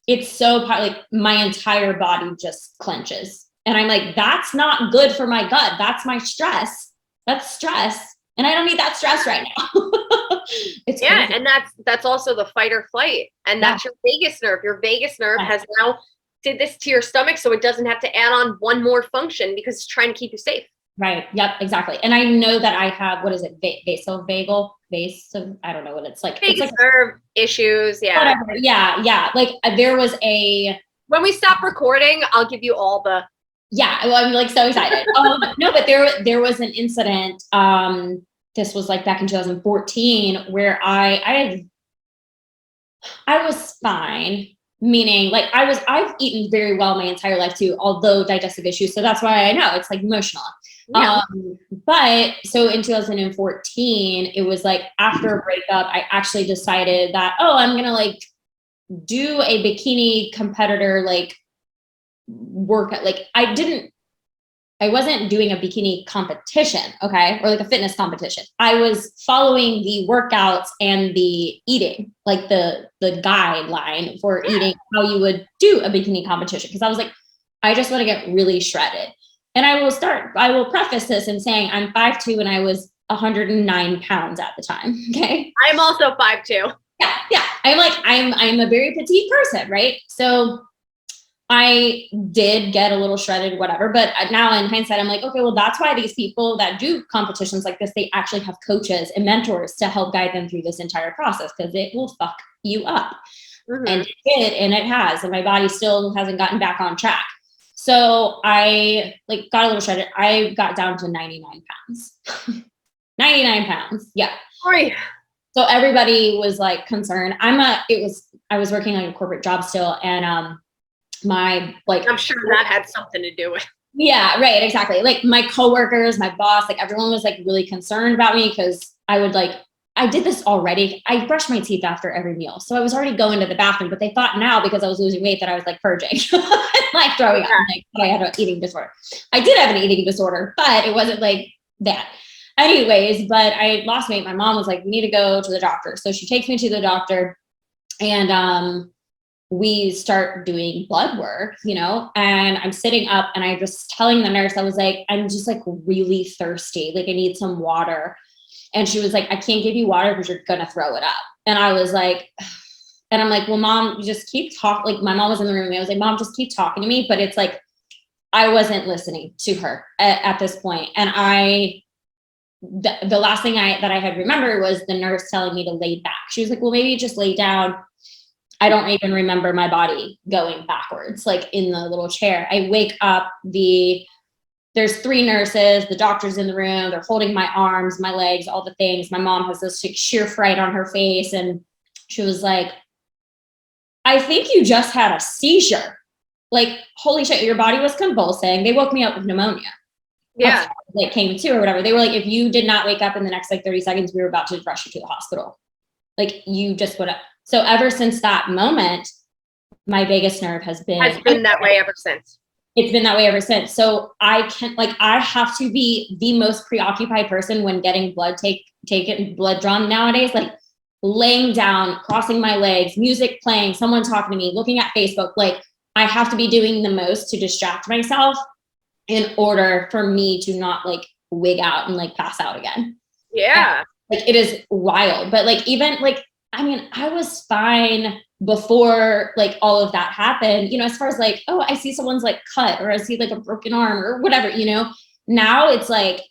it's so like my entire body just clenches. And I'm like, that's not good for my gut. That's my stress. That's stress. And I don't need that stress right now. It's yeah. crazy. And that's also the fight or flight. And that's your vagus nerve. Your vagus nerve has now did this to your stomach so it doesn't have to add on one more function because it's trying to keep you safe. Right. Yep. Exactly. And I know that I have, what is it? I don't know what it's like. Vagus it's like nerve issues. Yeah. Whatever. Yeah. Yeah. Like there was when we stop recording, I'll give you all the. Yeah. Well, I'm like so excited. No, but there was an incident. This was like back in 2014 where I was fine. Meaning like I've eaten very well my entire life too, although digestive issues. So that's why I know it's like emotional. Yeah. But so in 2014, it was like after a breakup, I actually decided that, I'm going to like do a bikini competitor, like workout. Like I wasn't doing a bikini competition. Okay. Or like a fitness competition. I was following the workouts and the eating, like the guideline for eating, how you would do a bikini competition. Cause I was like, I just want to get really shredded. And I will preface this in saying I'm 5'2" and I was 109 pounds at the time. Okay. I'm also 5'2". Yeah. Yeah. I'm a very petite person. Right. So I did get a little shredded, whatever. But now in hindsight, I'm like, okay, well, that's why these people that do competitions like this, they actually have coaches and mentors to help guide them through this entire process because it will fuck you up. Mm-hmm. And it did, and it has. And my body still hasn't gotten back on track. So I like got a little shredded. I got down to 99 pounds. 99 pounds. Yeah. Sorry. So everybody was like concerned. I was working like a corporate job still. And I'm sure that had something to do with. Yeah, right. Exactly. Like my coworkers, my boss, like everyone was like really concerned about me because I did this already. I brushed my teeth after every meal. So I was already going to the bathroom, but they thought now because I was losing weight that I was like purging, like throwing up, like I had an eating disorder. I did have an eating disorder, but it wasn't like that. Anyways, but I lost weight. My mom was like, we need to go to the doctor. So she takes me to the doctor and, we start doing blood work, and I'm sitting up and I just telling the nurse, I was like, I'm just like really thirsty. Like I need some water. And she was like, I can't give you water because you're going to throw it up. And I was like, and I'm like, well, Mom, you just keep talking. Like my mom was in the room. And I was like, Mom, just keep talking to me. But it's like, I wasn't listening to her at this point. And I the last thing that I had remembered was the nurse telling me to lay back. She was like, well, maybe just lay down. I don't even remember my body going backwards, like in the little chair. I wake up, there's 3 nurses, the doctor's in the room, they're holding my arms, my legs, all the things. My mom has this sheer fright on her face. And she was like, I think you just had a seizure. Like, holy shit, your body was convulsing. They woke me up with pneumonia. Yeah. Like came to or whatever. They were like, if you did not wake up in the next like 30 seconds, we were about to rush you to the hospital. Like you just would have. So ever since that moment, my vagus nerve has been that way ever since. It's been that way ever since. So I have to be the most preoccupied person when getting blood blood drawn nowadays, like laying down, crossing my legs, music playing, someone talking to me, looking at Facebook. Like I have to be doing the most to distract myself in order for me to not like wig out and like pass out again. Yeah. And, like it is wild. But like even like, I mean, I was fine before like all of that happened, you know, as far as like, oh, I see someone's like cut or I see like a broken arm or whatever, you know. Now it's like,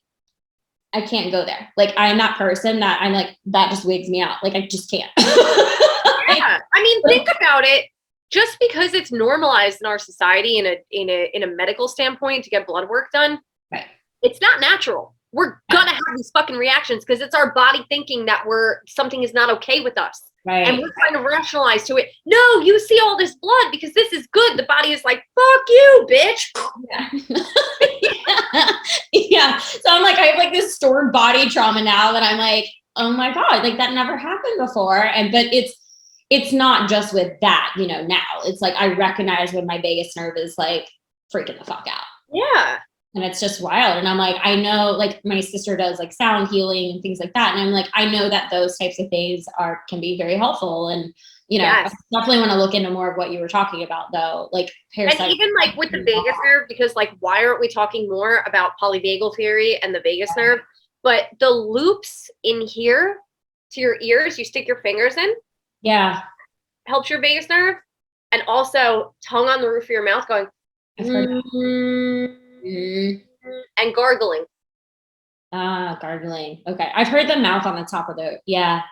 I can't go there. Like I'm that person that I'm like, that just wigs me out. Like I just can't. Yeah. I mean, think about it. Just because it's normalized in our society in a medical standpoint to get blood work done, right? It's not natural. We're gonna have these fucking reactions because it's our body thinking that something is not okay with us. Right. And we're trying to rationalize to it. No, you see all this blood because this is good. The body is like, fuck you, bitch. Yeah. Yeah. So I'm like, I have like this stored body trauma now that I'm like, oh my God, like that never happened before. But it's not just with that, you know, now it's like, I recognize when my vagus nerve is like freaking the fuck out. Yeah. And it's just wild. And I'm like, I know like my sister does like sound healing and things like that. And I'm like, I know that those types of things can be very helpful. And, you know, Yes. I definitely want to look into more of what you were talking about though, like parasites. And even like with the vagus nerve, because like, why aren't we talking more about polyvagal theory and the vagus nerve? But the loops in here to your ears, you stick your fingers in. Yeah. Helps your vagus nerve. And also tongue on the roof of your mouth going, I've heard and gargling. Gargling. Okay. I've heard the mouth on the top of the, yeah.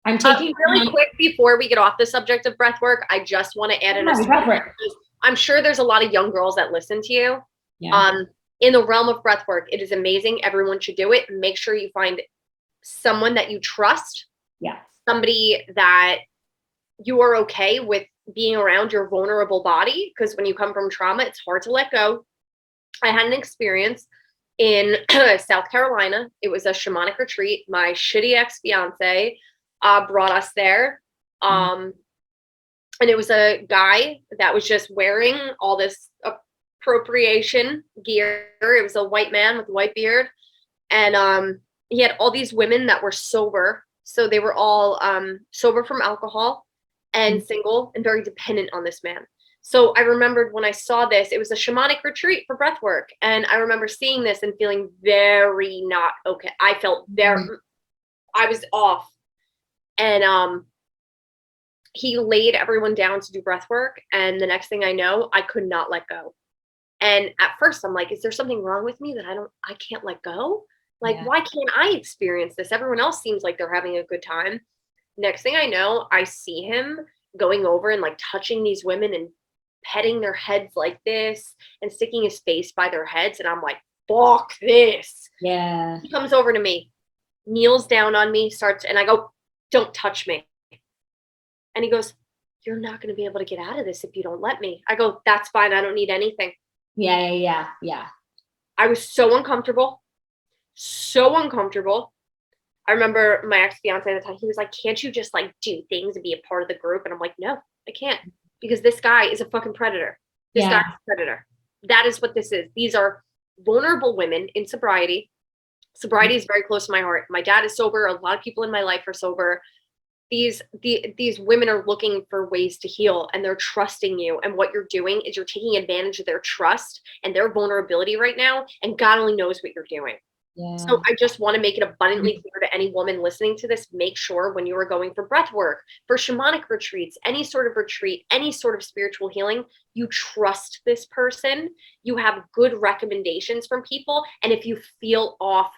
I'm taking really quick before we get off the subject of breath work. I just want to add in a story. I'm sure there's a lot of young girls that listen to you. Yeah. In the realm of breath work, it is amazing. Everyone should do it. Make sure you find someone that you trust. Yeah. Somebody that you are okay with being around your vulnerable body. Because when you come from trauma, it's hard to let go. I had an experience in South Carolina. It was a shamanic retreat. My shitty ex-fiance brought us there. And it was a guy that was just wearing all this appropriation gear. It was a white man with a white beard. And he had all these women that were sober. So they were all sober from alcohol and single and very dependent on this man. So I remembered when I saw this, it was a shamanic retreat for breath work. And I remember seeing this and feeling very not okay. I felt I was off. And he laid everyone down to do breath work. And the next thing I know, I could not let go. And at first I'm like, is there something wrong with me that I can't let go? Like, why can't I experience this? Everyone else seems like they're having a good time. Next thing I know, I see him going over and like touching these women and petting their heads like this and sticking his face by their heads. And I'm like, fuck this. Yeah. He comes over to me, kneels down on me, and I go, don't touch me. And he goes, you're not going to be able to get out of this if you don't let me. I go, that's fine. I don't need anything. Yeah. I was so uncomfortable. I remember my ex-fiance at the time, he was like, can't you just like do things and be a part of the group? And I'm like, no, I can't, because this guy is a fucking predator. This guy's a predator. That is what this is. These are vulnerable women in sobriety. Sobriety is very close to my heart. My dad is sober. A lot of people in my life are sober. These women are looking for ways to heal, and they're trusting you. And what you're doing is you're taking advantage of their trust and their vulnerability right now. And God only knows what you're doing. Yeah. So I just want to make it abundantly clear to any woman listening to this, make sure when you are going for breath work, for shamanic retreats, any sort of retreat, any sort of spiritual healing, you trust this person, you have good recommendations from people. And if you feel off,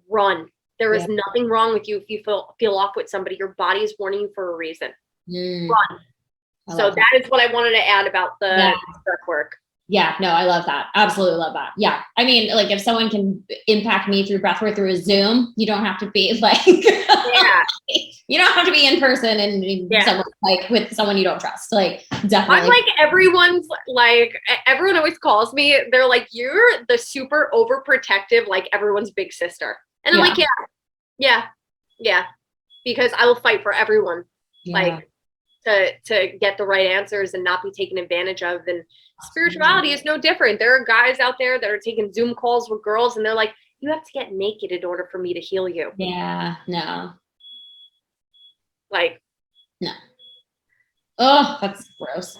run. There is nothing wrong with you if you feel off with somebody. Your body is warning you for a reason. Run. So that is what I wanted to add about the breath work. Yeah, no, I love that. Absolutely love that. Yeah. I mean, like if someone can impact me through breathwork through a Zoom, you don't have to be like, you don't have to be in person and someone, like with someone you don't trust. Like definitely. I'm like, everyone always calls me. They're like, you're the super overprotective, like everyone's big sister. And I'm like, yeah. Because I will fight for everyone. Like to get the right answers and not be taken advantage of. And spirituality is no different. There are guys out there that are taking Zoom calls with girls and they're like, you have to get naked in order for me to heal you. Yeah, no. Like, no. Oh, that's gross.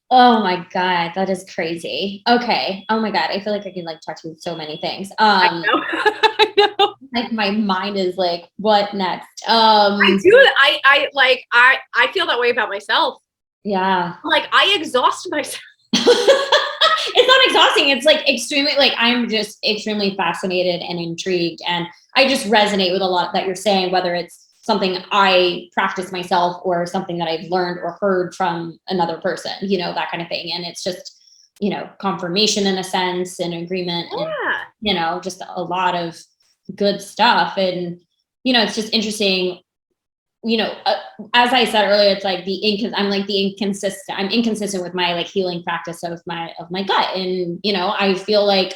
Oh my God, that is crazy. Okay. Oh my God. I feel like I can like talk to you so many things. I know. I know. Like my mind is like, what next? I do. I feel that way about myself. Yeah. Like I exhaust myself. It's not exhausting. It's like extremely, like I'm just extremely fascinated and intrigued. And I just resonate with a lot that you're saying, whether it's something I practice myself or something that I've learned or heard from another person, you know, that kind of thing. And it's just, you know, confirmation in a sense and agreement and, you know, just a lot of good stuff. And, you know, it's just interesting, you know, as I said earlier, it's like I'm inconsistent with my like healing practice of my gut. And, you know, I feel like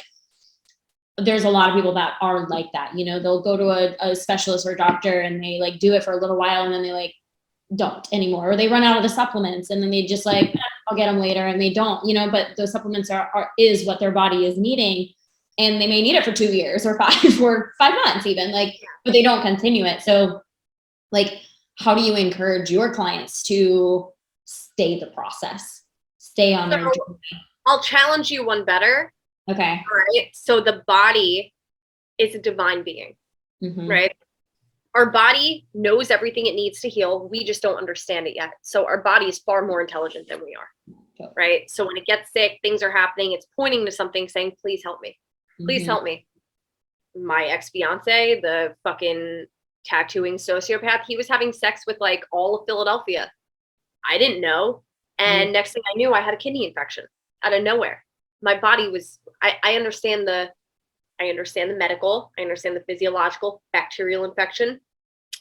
there's a lot of people that are like that, you know, they'll go to a specialist or a doctor and they like do it for a little while and then they like don't anymore, or they run out of the supplements and then they just like, I'll get them later, and they don't, you know, but those supplements is what their body is needing. And they may need it for 2 years or 5 months even, like, but they don't continue it. So like, how do you encourage your clients to stay the process, stay on their journey? I'll challenge you one better. Okay. All right. So the body is a divine being, right? Our body knows everything it needs to heal. We just don't understand it yet. So our body is far more intelligent than we are, right? So when it gets sick, things are happening. It's pointing to something saying, please help me. Please help me. My ex-fiance, the fucking tattooing sociopath, he was having sex with like all of Philadelphia. I didn't know. And next thing I knew, I had a kidney infection out of nowhere. My body was, I understand the medical, I understand the physiological bacterial infection,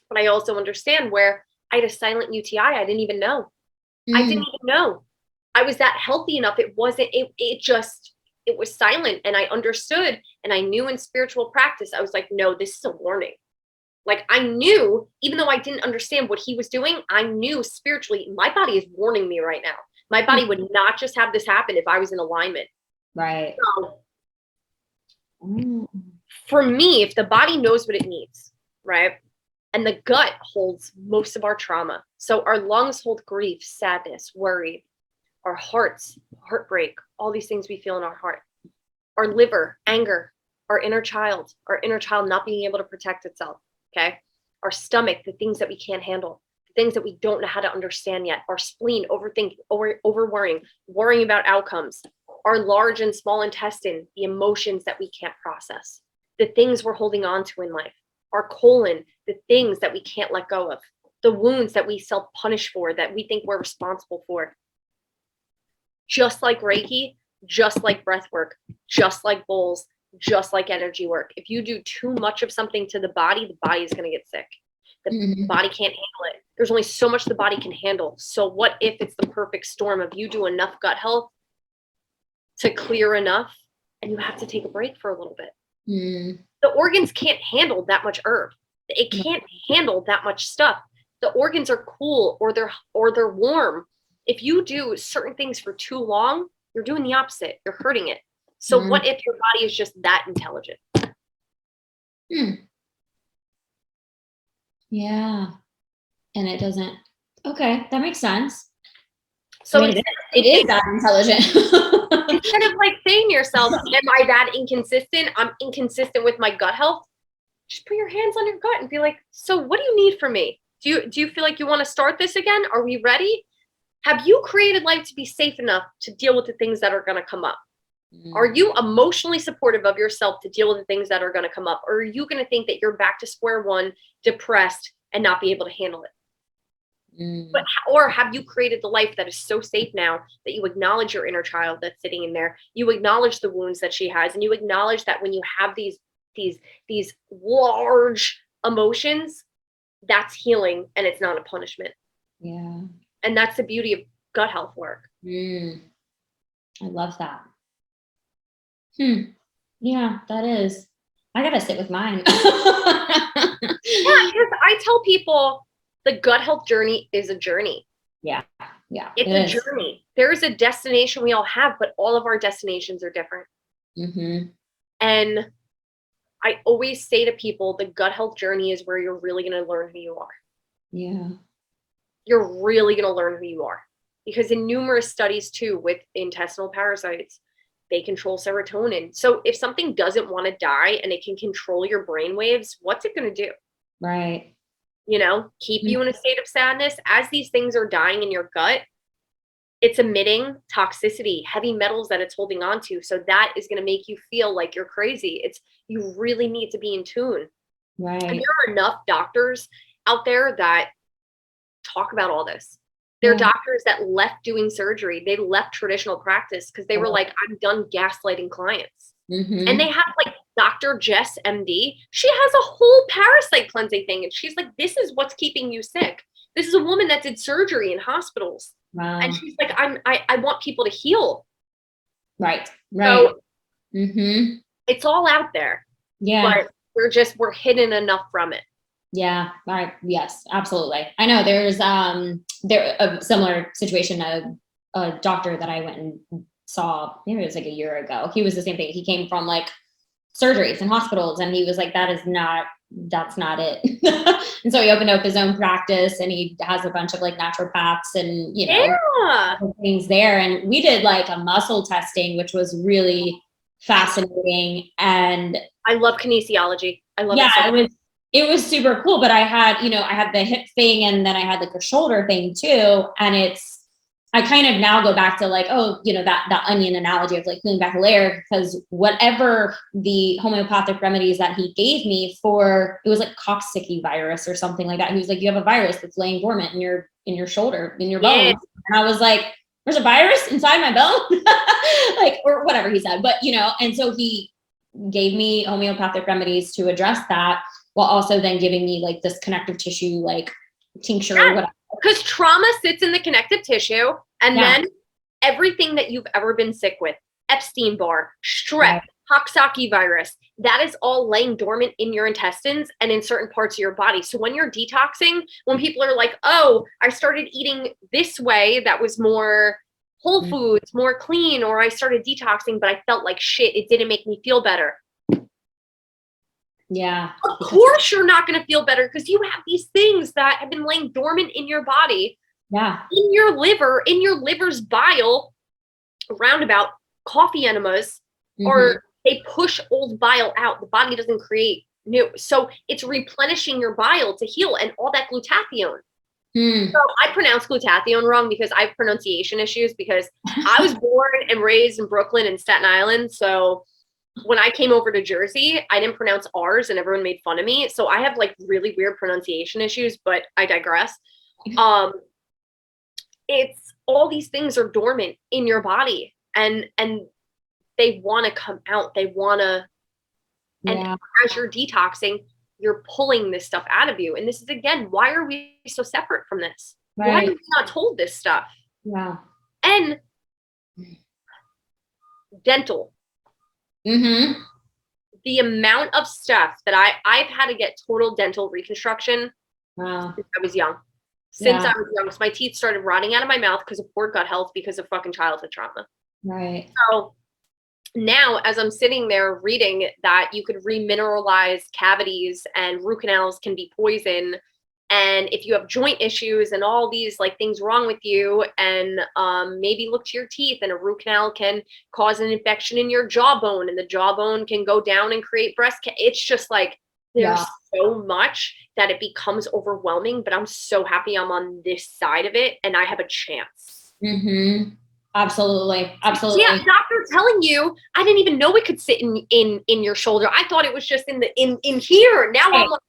but I also understand where I had a silent UTI. I didn't even know. I didn't even know. I was that healthy enough. It wasn't, it was silent, and I understood, and I knew in spiritual practice, I was like, no, this is a warning. Like I knew, even though I didn't understand what he was doing, I knew spiritually, my body is warning me right now. My body would not just have this happen if I was in alignment. Right. So, for me, if the body knows what it needs, right? And the gut holds most of our trauma. So our lungs hold grief, sadness, worry, our hearts, heartbreak, all these things we feel in our heart. Our liver, anger, our inner child not being able to protect itself, okay? Our stomach, the things that we can't handle, the things that we don't know how to understand yet. Our spleen, overthinking, worrying about outcomes. Our large and small intestine, the emotions that we can't process, the things we're holding on to in life, our colon, the things that we can't let go of, the wounds that we self-punish for, that we think we're responsible for. Just like Reiki, just like breath work, just like bowls, just like energy work. If you do too much of something to the body is going to get sick. The body can't handle it. There's only so much the body can handle. So what if it's the perfect storm of you do enough gut health to clear enough, and you have to take a break for a little bit? The organs can't handle that much herb. It can't handle that much stuff. The organs are cool or they're warm. If you do certain things for too long, you're doing the opposite. You're hurting it. So what if your body is just that intelligent? Yeah. And it doesn't. Okay, that makes sense. So I mean, it is that intelligent. Instead of like saying to yourself, am I that inconsistent? I'm inconsistent with my gut health. Just put your hands on your gut and be like, so what do you need from me? Do you feel like you want to start this again? Are we ready? Have you created life to be safe enough to deal with the things that are going to come up? Are you emotionally supportive of yourself to deal with the things that are going to come up? Or are you going to think that you're back to square one, depressed, and not be able to handle it? Or have you created the life that is so safe now that you acknowledge your inner child that's sitting in there, you acknowledge the wounds that she has, and you acknowledge that when you have these large emotions, that's healing and it's not a punishment. Yeah. And that's the beauty of gut health work. I love that. Yeah, that is. I gotta sit with mine. Yeah, because I tell people the gut health journey is a journey. Yeah. It's a journey. There's a destination we all have, but all of our destinations are different. And I always say to people, the gut health journey is where you're really going to learn who you are. Yeah. You're really going to learn who you are. Because in numerous studies too, with intestinal parasites, they control serotonin. So if something doesn't want to die and it can control your brain waves, what's it going to do? Right. You know, keep you in a state of sadness. As these things are dying in your gut, it's emitting toxicity, heavy metals that it's holding on to. So that is going to make you feel like you're crazy. You really need to be in tune. Right. And there are enough doctors out there that talk about all this. There are doctors that left doing surgery. They left traditional practice because they were like, I'm done gaslighting clients. And they have like Dr. Jess MD. She has a whole parasite cleansing thing. And she's like, this is what's keeping you sick. This is a woman that did surgery in hospitals. Wow. And she's like, I want people to heal. Right. So it's all out there. Yeah. But we're hidden enough from it. Yeah. Right. Yes, absolutely. I know there's a similar situation, a doctor that I went and saw, maybe it was like a year ago. He was the same thing. He came from like surgeries and hospitals, and he was like, that's not it. And so he opened up his own practice, and he has a bunch of like naturopaths and, you know, things there. And we did like a muscle testing, which was really fascinating. And I love kinesiology. I love it. It was super cool. But I had the hip thing, and then I had like a shoulder thing too. And I kind of now go back to like, that onion analogy of like peeling back a layer, because whatever the homeopathic remedies that he gave me for, it was like coccyxy virus or something like that. He was like, you have a virus that's laying dormant in your shoulder, in your bones. And I was like, there's a virus inside my bone, like, or whatever he said. But, and so he gave me homeopathic remedies to address that, while also then giving me like this connective tissue, like tincture or whatever. Because trauma sits in the connective tissue, and then everything that you've ever been sick with, Epstein-Barr, strep, Coxsackie virus, that is all laying dormant in your intestines and in certain parts of your body. So when you're detoxing, when people are like, oh, I started eating this way that was more whole foods, more clean, or I started detoxing, but I felt like shit, it didn't make me feel better. Yeah. Of course you're not going to feel better, because you have these things that have been laying dormant in your body. Yeah. In your liver, in your liver's bile, roundabout coffee enemas, or they push old bile out. The body doesn't create new. So it's replenishing your bile to heal, and all that glutathione. So I pronounce glutathione wrong because I have pronunciation issues, because I was born and raised in Brooklyn and Staten Island. So when I came over to Jersey, I didn't pronounce R's and everyone made fun of me. So I have like really weird pronunciation issues, but I digress. It's all these things are dormant in your body, and they want to come out. They want to, and as you're detoxing, you're pulling this stuff out of you. And this is, again, why are we so separate from this? Why are we not told this stuff? Yeah. And dental. The amount of stuff that I've had to get total dental reconstruction since I was young. Since I was young. So my teeth started rotting out of my mouth because of poor gut health, because of fucking childhood trauma. Right. So now, as I'm sitting there reading that you could remineralize cavities and root canals can be poison, And if you have joint issues and all these like things wrong with you, and maybe look to your teeth, and a root canal can cause an infection in your jawbone, and the jawbone can go down and create it's just like, there's so much that it becomes overwhelming, but I'm so happy I'm on this side of it and I have a chance. Mm-hmm. Absolutely. Absolutely. Yeah, doctor telling you, I didn't even know it could sit in your shoulder. I thought it was just in here. Now I'm like,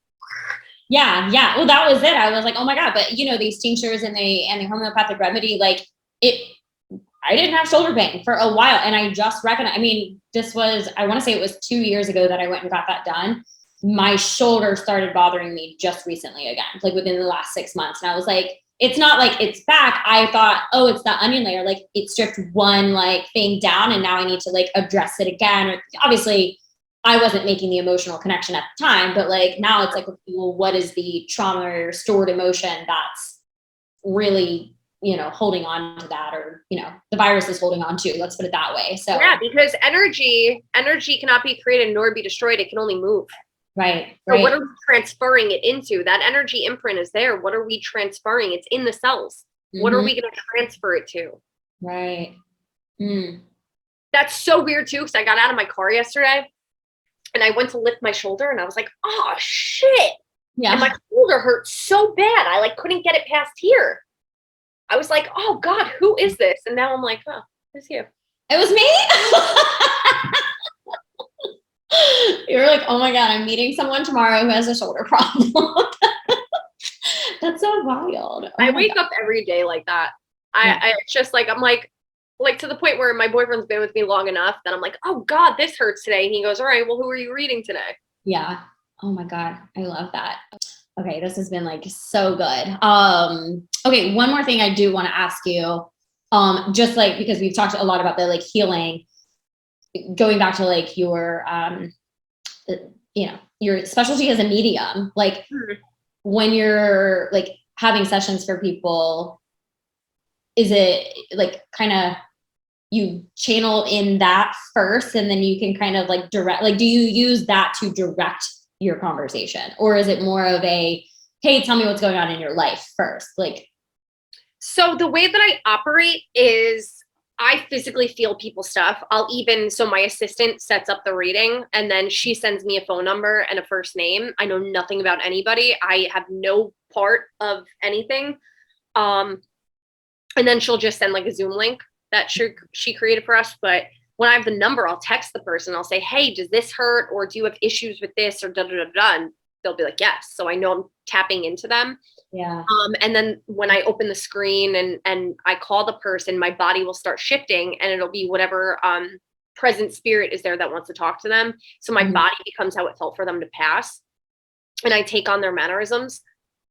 yeah. Well, that was it. I was like, oh my God. But you know, these tinctures and the homeopathic remedy, like I didn't have shoulder pain for a while. And I just recognized, I mean, I want to say it was 2 years ago that I went and got that done. My shoulder started bothering me just recently again, like within the last 6 months. And I was like, it's not like it's back. I thought, oh, it's the onion layer. Like it stripped one like thing down and now I need to like address it again. Or obviously I wasn't making the emotional connection at the time, but like now it's like, well, what is the trauma or stored emotion that's really, you know, holding on to that, or, you know, the virus is holding on to, let's put it that way. So yeah, because energy cannot be created nor be destroyed. It can only move. Right. So what are we transferring it into? That energy imprint is there. What are we transferring? It's in the cells. Mm-hmm. What are we going to transfer it to? Right. That's so weird too, because I got out of my car yesterday and I went to lift my shoulder and I was like, oh shit. Yeah. And my shoulder hurt so bad. I like couldn't get it past here. I was like, oh God, who is this? And now I'm like, oh, it's you. It was me. You're like, oh my God, I'm meeting someone tomorrow who has a shoulder problem. That's so wild. I wake up every day like that. I just like, I'm like to the point where my boyfriend's been with me long enough that I'm like, oh God, this hurts today. And he goes, all right, well, who are you reading today? Yeah. Oh my God. I love that. Okay. This has been like so good. Okay. One more thing I do want to ask you, just like, because we've talked a lot about the like healing, going back to like your, you know, your specialty as a medium, like when you're like having sessions for people, is it like kind of you channel in that first and then you can kind of like direct, like, do you use that to direct your conversation, or is it more of a, hey, tell me what's going on in your life first? Like, so the way that I operate is I physically feel people's stuff. So my assistant sets up the reading and then she sends me a phone number and a first name. I know nothing about anybody. I have no part of anything. And then she'll just send like a Zoom link that she created for us. But when I have the number, I'll text the person. I'll say, hey, does this hurt? Or do you have issues with this? Or da, da, da, da. And they'll be like, yes. So I know I'm tapping into them. Yeah. And then when I open the screen and I call the person, my body will start shifting and it'll be whatever present spirit is there that wants to talk to them. So my body becomes how it felt for them to pass. And I take on their mannerisms.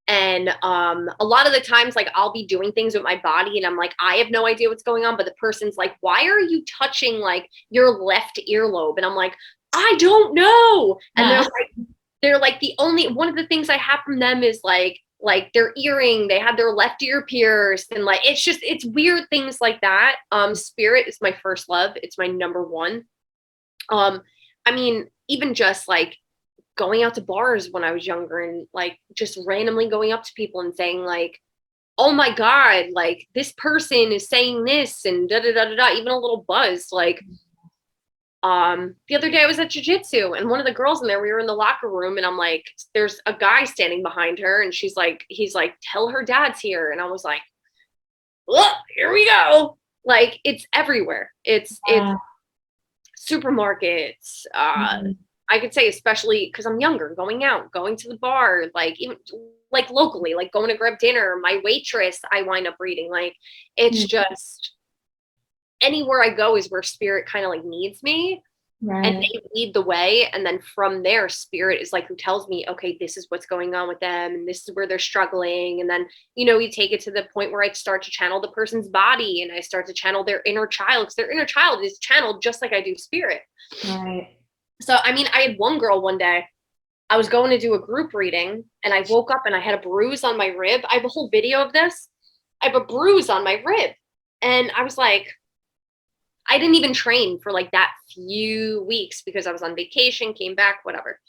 And a lot of the times, like I'll be doing things with my body and I'm like, I have no idea what's going on. But the person's like, why are you touching like your left earlobe? And I'm like, I don't know. And they're like the only one of the things I have from them is like their earring, they had their left ear pierced, and like it's weird things like that. Spirit is my first love. It's my number one. I mean, even just like going out to bars when I was younger and like just randomly going up to people and saying like, oh my God, like this person is saying this and da da da da da, even a little buzz. Like the other day I was at jiu-jitsu and one of the girls in there, we were in the locker room and I'm like, there's a guy standing behind her and he's like, tell her dad's here. And I was like, look, here we go. Like it's everywhere. It's supermarkets. I could say, especially because I'm younger, going out, going to the bar, like even like locally, like going to grab dinner, my waitress, I wind up reading. Like it's just anywhere I go is where spirit kind of like needs me. Right. And they lead the way. And then from there, spirit is like who tells me, okay, this is what's going on with them. And this is where they're struggling. And then, you know, we take it to the point where I start to channel the person's body and I start to channel their inner child, because their inner child is channeled just like I do spirit. Right. So, I mean, I had one girl one day, I was going to do a group reading and I woke up and I had a bruise on my rib. I have a whole video of this. I have a bruise on my rib. And I was like, I didn't even train for like that few weeks because I was on vacation, came back, whatever.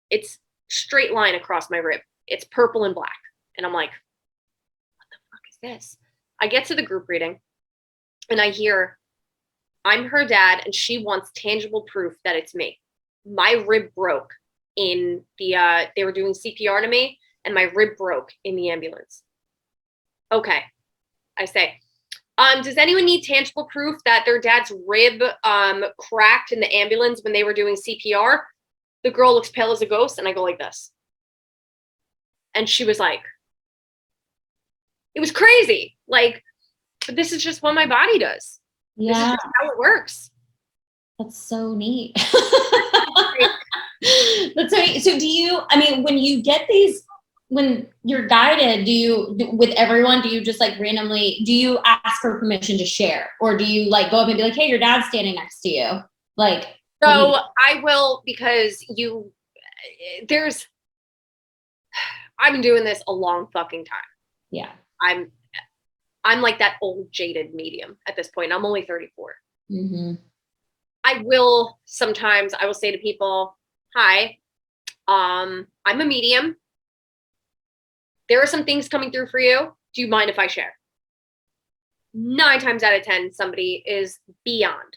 It's straight line across my rib. It's purple and black. And I'm like, what the fuck is this? I get to the group reading and I hear, I'm her dad and she wants tangible proof that it's me. My rib broke in the, they were doing CPR to me and my rib broke in the ambulance. Okay. I say, does anyone need tangible proof that their dad's rib cracked in the ambulance when they were doing CPR? The girl looks pale as a ghost, and I go like this. And she was like, it was crazy. Like, this is just what my body does. Yeah. This is just how it works. That's so neat. That's so neat. So do you, I mean, when you get these, when you're guided, with everyone, do you just like randomly, do you ask for permission to share? Or do you like go up and be like, hey, your dad's standing next to you? Like, so I will, because I've been doing this a long fucking time. Yeah. I'm like that old jaded medium at this point. I'm only 34. Mm-hmm. I will say to people, hi, I'm a medium. There are some things coming through for you. Do you mind if I share? 9 times out of 10, somebody is beyond.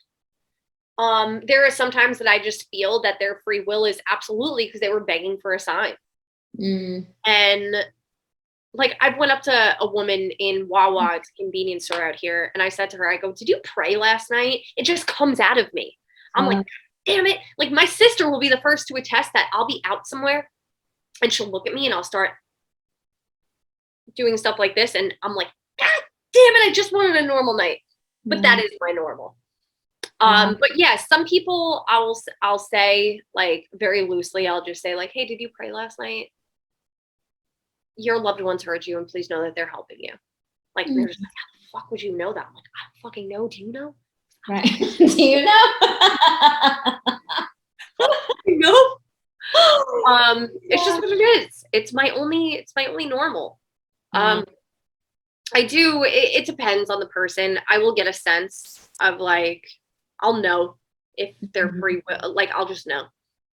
There are some times that I just feel that their free will is absolutely because they were begging for a sign. Mm. And like, I went up to a woman in Wawa, it's a convenience store out here, and I said to her, I go, did you pray last night? It just comes out of me. I'm like, damn it. Like, my sister will be the first to attest that I'll be out somewhere and she'll look at me and I'll start doing stuff like this. And I'm like, God damn it. I just wanted a normal night, but that is my normal. But yeah, some people I'll say like very loosely, I'll just say like, hey, did you pray last night? Your loved ones heard you and please know that they're helping you. Like, they're just like, how the fuck would you know that? I'm like, I don't fucking know. Do you know? Right. Do you know? You know? It's just what it is. It's my only normal. It depends on the person. I will get a sense of like, I'll know if they're free will. Like, I'll just know.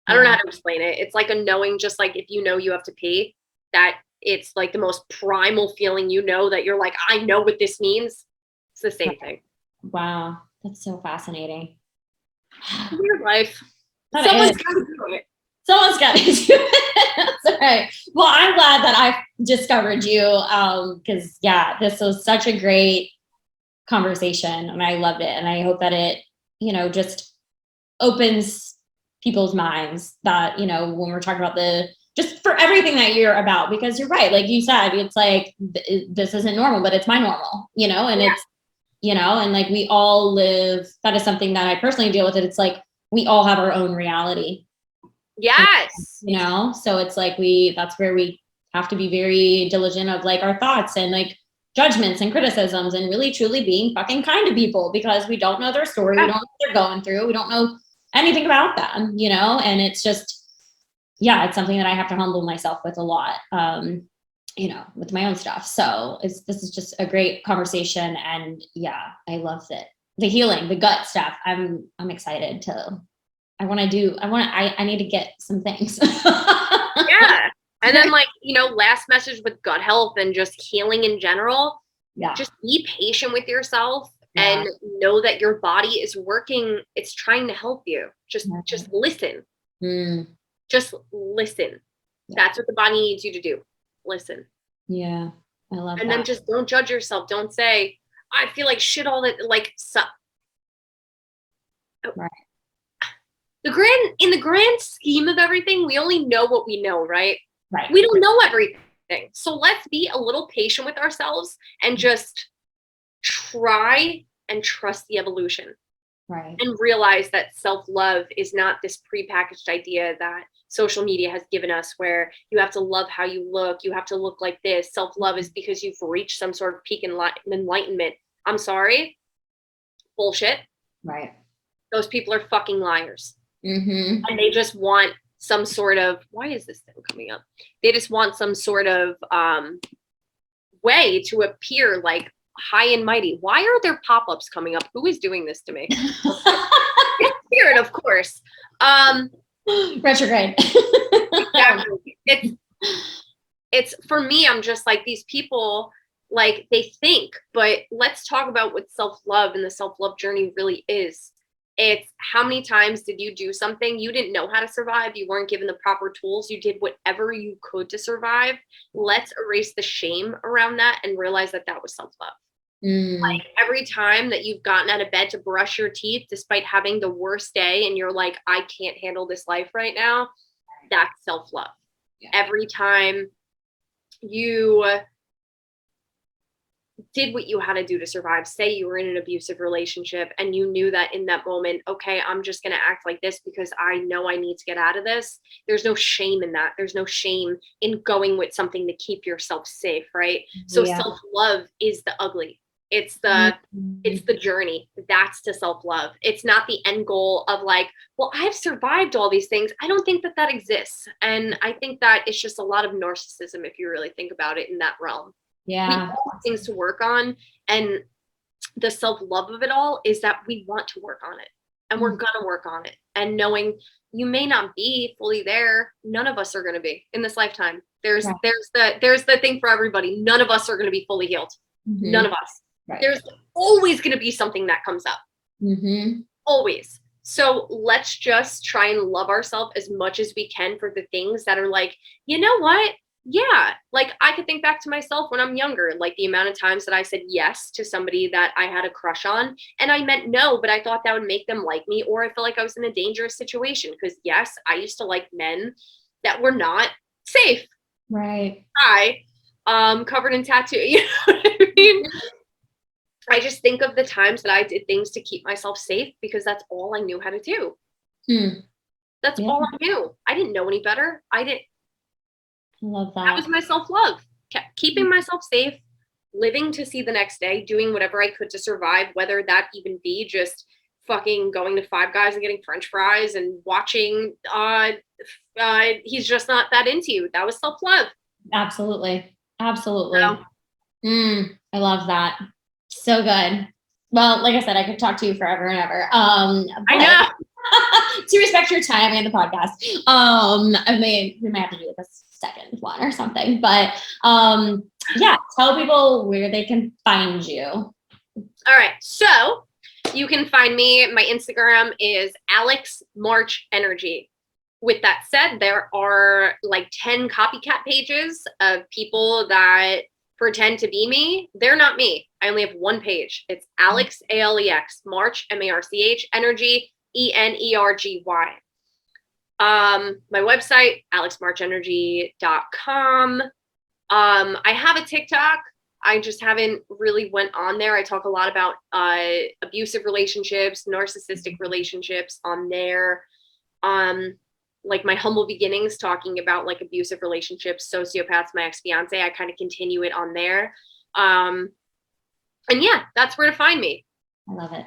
I don't know how to explain it. It's like a knowing, just like if you know you have to pee, that it's like the most primal feeling, you know, that you're like, I know what this means. It's the same thing. Wow. That's so fascinating. Weird life. Someone's got to do it. Someone's got to do it. That's all right. Well, I'm glad that I discovered you because, yeah, this was such a great conversation and I loved it. And I hope that it, you know, just opens people's minds that, you know, when we're talking about just for everything that you're about, because you're right. Like you said, it's like, this isn't normal, but it's my normal, you know, and it's, you know, and like we all live, that is something that I personally deal with it. It's like, we all have our own reality. Yes. You know, so it's like that's where we have to be very diligent of like our thoughts and like judgments and criticisms and really truly being fucking kind to people because we don't know their story. We don't know what they're going through. We don't know anything about them, you know, and it's just, yeah, it's something that I have to humble myself with a lot, you know, with my own stuff. So this is just a great conversation. And yeah, I loved it. The healing, the gut stuff. I'm excited I need to get some things. Yeah. And then like, you know, last message with gut health and just healing in general. Yeah. Just be patient with yourself and know that your body is working. It's trying to help you. Just listen. Just listen. Yeah. That's what the body needs you to do. Listen. Yeah. I love that. And then just don't judge yourself. Don't say, I feel like shit all that, like, right. In the grand scheme of everything, we only know what we know, right? Right. We don't know everything. So let's be a little patient with ourselves and just try and trust the evolution. Right. And realize that self-love is not this prepackaged idea that social media has given us where you have to love how you look, you have to look like this. Self-love is because you've reached some sort of peak enlightenment. I'm sorry. Bullshit. Right. Those people are fucking liars. Mm-hmm. And they just want some sort of, why is this thing coming up? They just want some sort of way to appear like high and mighty. Why are there pop-ups coming up? Who is doing this to me? It's Spirit, of course. Retrograde. Exactly. it's for me, I'm just like, these people, like, they think, but let's talk about what self-love and the self-love journey really is. It's how many times did you do something you didn't know how to survive? You weren't given the proper tools. You did whatever you could to survive. Let's erase the shame around that and realize that that was self-love. Like every time that you've gotten out of bed to brush your teeth, despite having the worst day, and you're like, I can't handle this life right now, that's self-love. Yeah. Every time you did what you had to do to survive, say you were in an abusive relationship and you knew that in that moment, okay, I'm just going to act like this because I know I need to get out of this. There's no shame in that. There's no shame in going with something to keep yourself safe, right? So self-love is the ugly. It's the journey. That's to self-love. It's not the end goal of like, well, I've survived all these things. I don't think that that exists. And I think that it's just a lot of narcissism if you really think about it in that realm. Yeah. We have things to work on. And the self-love of it all is that we want to work on it. And we're going to work on it. And knowing you may not be fully there. None of us are going to be in this lifetime. There's the thing for everybody. None of us are going to be fully healed. None of us. Right. There's always going to be something that comes up. Always. So let's just try and love ourselves as much as we can for the things that are like, you know what? Yeah. Like I could think back to myself when I'm younger, like the amount of times that I said yes to somebody that I had a crush on and I meant no, but I thought that would make them like me, or I felt like I was in a dangerous situation because yes, I used to like men that were not safe. Right. Covered in tattoo. You know what I mean? I just think of the times that I did things to keep myself safe because that's all I knew how to do. That's all I knew. I didn't know any better. I love that. That was my self-love. Keeping myself safe, living to see the next day, doing whatever I could to survive, whether that even be just fucking going to Five Guys and getting French fries and watching He's Just Not That Into You. That was self-love. Absolutely. Absolutely. I love that. So good. Well, like I said, I could talk to you forever and ever. I know. To respect your time and the podcast. I mean, we might have to do like a second one or something, but yeah, tell people where they can find you. All right. So you can find me. My Instagram is Alex March Energy. With that said, there are like 10 copycat pages of people that pretend to be me. They're not me. I only have one page. It's Alex, ALEX, March, MARCH, Energy, ENERGY. My website, alexmarchenergy.com. I have a TikTok. I just haven't really went on there. I talk a lot about abusive relationships, narcissistic relationships on there. Like my humble beginnings, talking about like abusive relationships, sociopaths, my ex-fiance. I kind of continue it on there. And yeah, that's where to find me. I love it.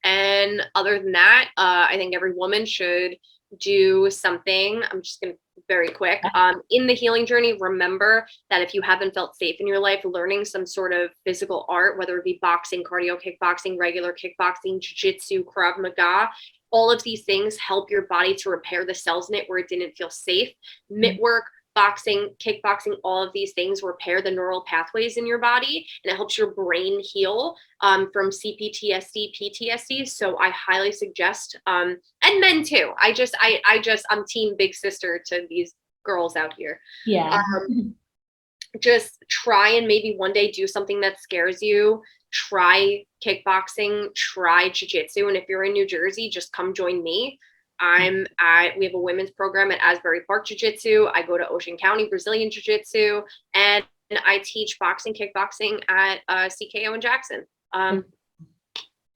And other than that, I think every woman should do something. I'm just going to very quick. In the healing journey, remember that if you haven't felt safe in your life, learning some sort of physical art, whether it be boxing, cardio, kickboxing, regular kickboxing, jiu-jitsu, Krav Maga, all of these things help your body to repair the cells in it where it didn't feel safe. Mitt work, boxing, kickboxing, all of these things repair the neural pathways in your body, and it helps your brain heal from CPTSD, PTSD. So I highly suggest, and men too. I'm team big sister to these girls out here. Yeah. Just try and maybe one day do something that scares you. Try kickboxing, try jiu-jitsu. And if you're in New Jersey, just come join me. We have a women's program at Asbury Park Jiu-Jitsu. I go to Ocean County Brazilian Jiu-Jitsu, and I teach boxing, kickboxing at CKO in Jackson.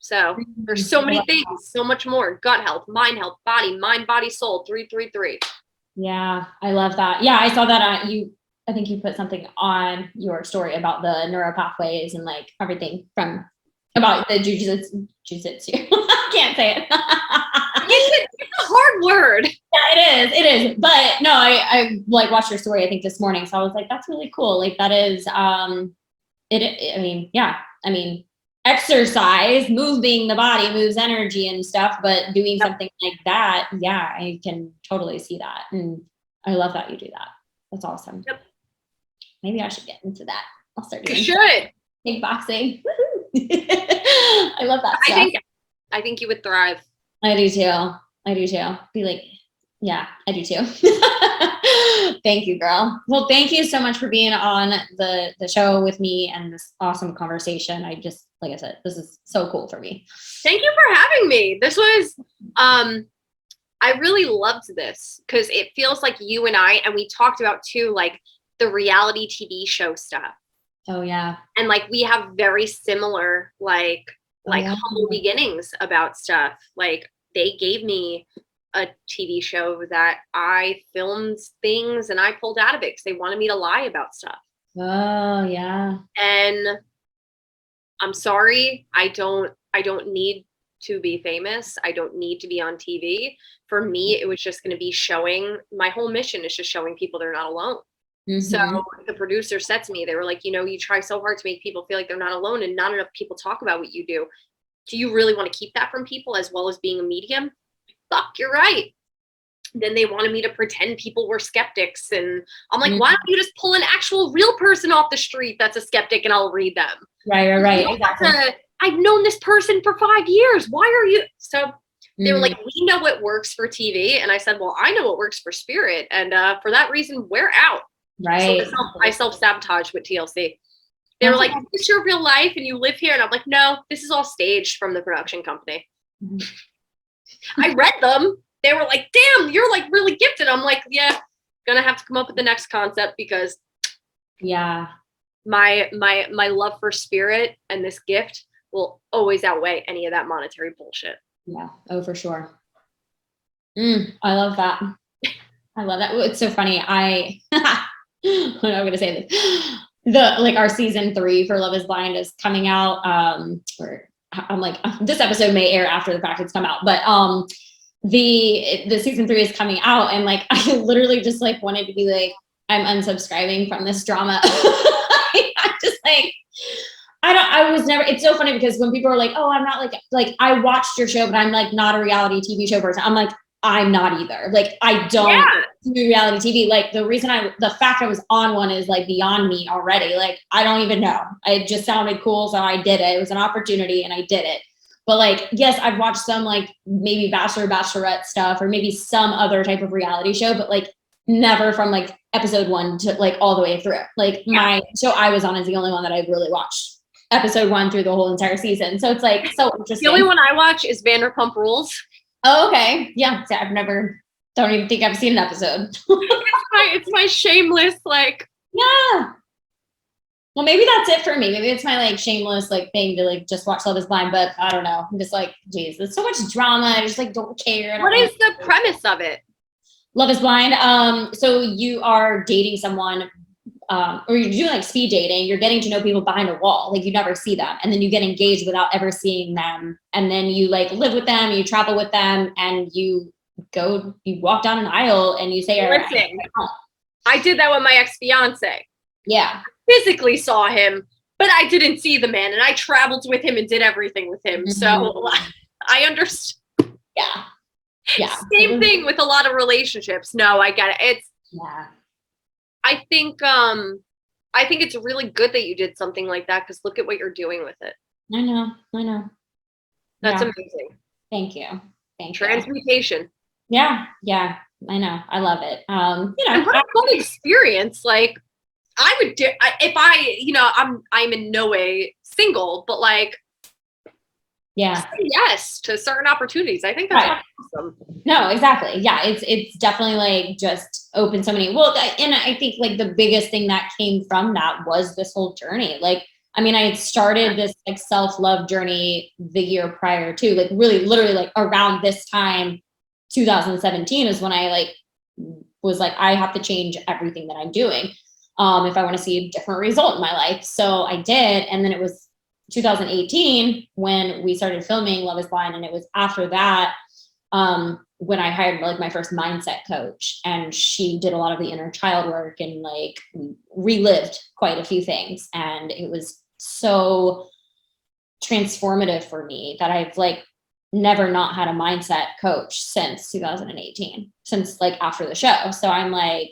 So there's so many things, so much more. Gut health, mind, body, soul, 333. Yeah, I love that. Yeah, I saw that I think you put something on your story about the neural pathways and like everything about the jiu-jitsu. I can't say it. It's a hard word. Yeah, it is. But no, I like watched your story, I think this morning. So I was like, that's really cool. Like that is, exercise, moving the body moves energy and stuff, but doing something like that. Yeah, I can totally see that. And I love that you do that. That's awesome. Yep. maybe I should get into that. I'll start You doing should. kickboxing. I love that stuff. I think you would thrive. I do too. Be like, yeah, I do too. Thank you, girl. Well, thank you so much for being on the show with me and this awesome conversation. I just, like I said, this is so cool for me. Thank you for having me. This was, I really loved this because it feels like you and we talked about too, like the reality TV show stuff. Oh yeah. And like, we have very similar, humble beginnings about stuff. Like they gave me a TV show that I filmed things and I pulled out of it because they wanted me to lie about stuff. Oh yeah. And I'm sorry, I don't need to be famous. I don't need to be on TV. For me, it was just going to be my whole mission is just showing people they're not alone. Mm-hmm. So the producer said to me, they were like, you try so hard to make people feel like they're not alone and not enough people talk about what you do. Do you really want to keep that from people as well as being a medium? Fuck, you're right. Then they wanted me to pretend people were skeptics. And I'm like, why don't you just pull an actual real person off the street that's a skeptic and I'll read them? Right. Exactly. I've known this person for 5 years. Why are you? So they were like, we know what works for TV. And I said, well, I know what works for spirit. And for that reason, we're out. Right. So I self-sabotage with TLC. They were like, is this your real life and you live here? And I'm like, no, this is all staged from the production company. I read them. They were like, damn, you're like really gifted. I'm like, yeah, gonna have to come up with the next concept because my love for spirit and this gift will always outweigh any of that monetary bullshit. Yeah. Oh, for sure. I love that. It's so funny. I'm going to say this. Our season 3 for Love is Blind is coming out. I'm like, this episode may air after the fact it's come out, but the season 3 is coming out, and like I literally just like wanted to be like, I'm unsubscribing from this drama. I'm just like, I was never, it's so funny because when people are like, oh, I'm not like I watched your show, but I'm like not a reality TV show person. I'm like, I'm not either. Like I don't do reality TV. Like the fact I was on one is like beyond me already. Like I don't even know. It just sounded cool. So I did it. It was an opportunity and I did it. But like, yes, I've watched some like maybe Bachelor, Bachelorette stuff, or maybe some other type of reality show, but like never from like episode 1 to like all the way through. Like my show I was on is the only one that I've really watched episode 1 through the whole entire season. So it's like so interesting. The only one I watch is Vanderpump Rules. Oh, okay. Yeah. So don't even think I've seen an episode. It's my shameless, like. Yeah. Well, maybe that's it for me. Maybe it's my like shameless like thing to like just watch Love is Blind, but I don't know. I'm just like, geez, there's so much drama. I just like don't care. What is the premise of it? Love is Blind. So you are dating someone, or you're doing like speed dating. You're getting to know people behind a wall. Like you never see them. And then you get engaged without ever seeing them. And then you like live with them, you travel with them, and you walk down an aisle and you say, listen, I did that with my ex-fiance. Yeah. I physically saw him, but I didn't see the man, and I traveled with him and did everything with him. So I understand. Yeah. Same thing with a lot of relationships. No, I get it. I think it's really good that you did something like that because look at what you're doing with it. I know. That's amazing. Thank you. Transmutation. Yeah, I know. I love it. And what a fun experience. Like I would do if I'm in no way single, but like say yes to certain opportunities. I think that's awesome. No, exactly. Yeah, it's definitely like just open so many. Well, and I think like the biggest thing that came from that was this whole journey. Like, I mean, I had started this like self-love journey the year prior to, like really literally like around this time, 2017 is when I like was like, I have to change everything that I'm doing if I want to see a different result in my life. So I did. And then it was 2018 when we started filming Love is Blind. And it was after that when I hired like my first mindset coach, and she did a lot of the inner child work and like relived quite a few things. And it was so transformative for me that I've like never not had a mindset coach since 2018, since like after the show. So I'm like,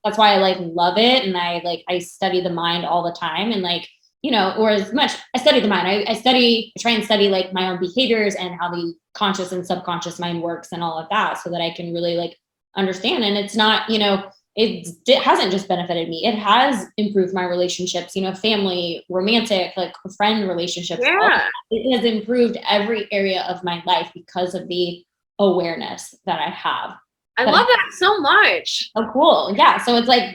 that's why I like love it. And I study the mind all the time. And like, you know, or as much I study the mind, I try and study like my own behaviors and how the conscious and subconscious mind works and all of that, so that I can really like understand. And it's not, you know, it hasn't just benefited me. It has improved my relationships, you know, family, romantic, like friend relationships. Yeah. It has improved every area of my life because of the awareness that I have. I love that so much. Oh, cool. Yeah. So it's like,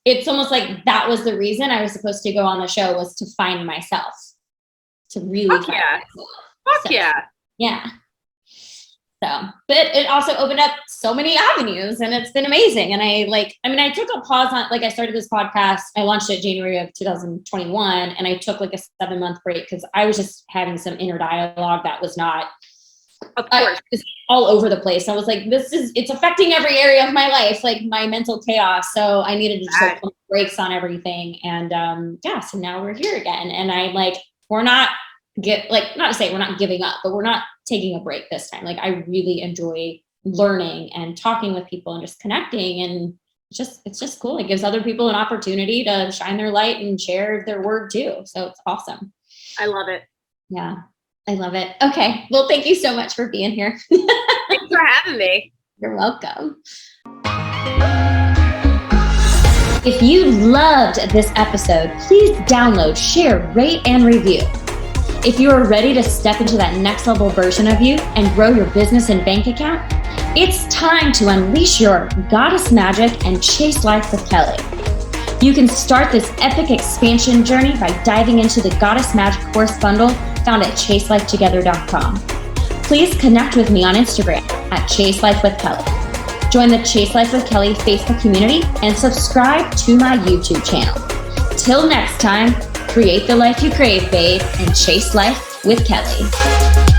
it's almost like that was the reason I was supposed to go on the show, was to find myself, to really Fuck yeah. Fuck yeah. Yeah. So, but it also opened up so many avenues, and it's been amazing. And I took a pause on, like, I started this podcast. I launched it January of 2021, and I took like a 7-month break because I was just having some inner dialogue that was not, of course, just all over the place. I was like, it's affecting every area of my life, like my mental chaos. So I needed to just put breaks on everything. And so now we're here again. And I'm like, not to say we're not giving up, but we're not taking a break this time. Like, I really enjoy learning and talking with people and just connecting, and it's just cool. It gives other people an opportunity to shine their light and share their word too. So it's awesome. I love it. Yeah, I love it. Okay. Well, thank you so much for being here. Thanks for having me. You're welcome. If you loved this episode, please download, share, rate, and review. If you are ready to step into that next level version of you and grow your business and bank account, it's time to unleash your goddess magic and chase life with Kelly. You can start this epic expansion journey by diving into the Goddess Magic course bundle found at chaselifetogether.com. Please connect with me on Instagram at Chase Life with Kelly. Join the Chase Life with Kelly Facebook community and subscribe to my YouTube channel. Till next time, create the life you crave, babe, and chase life with Kelly.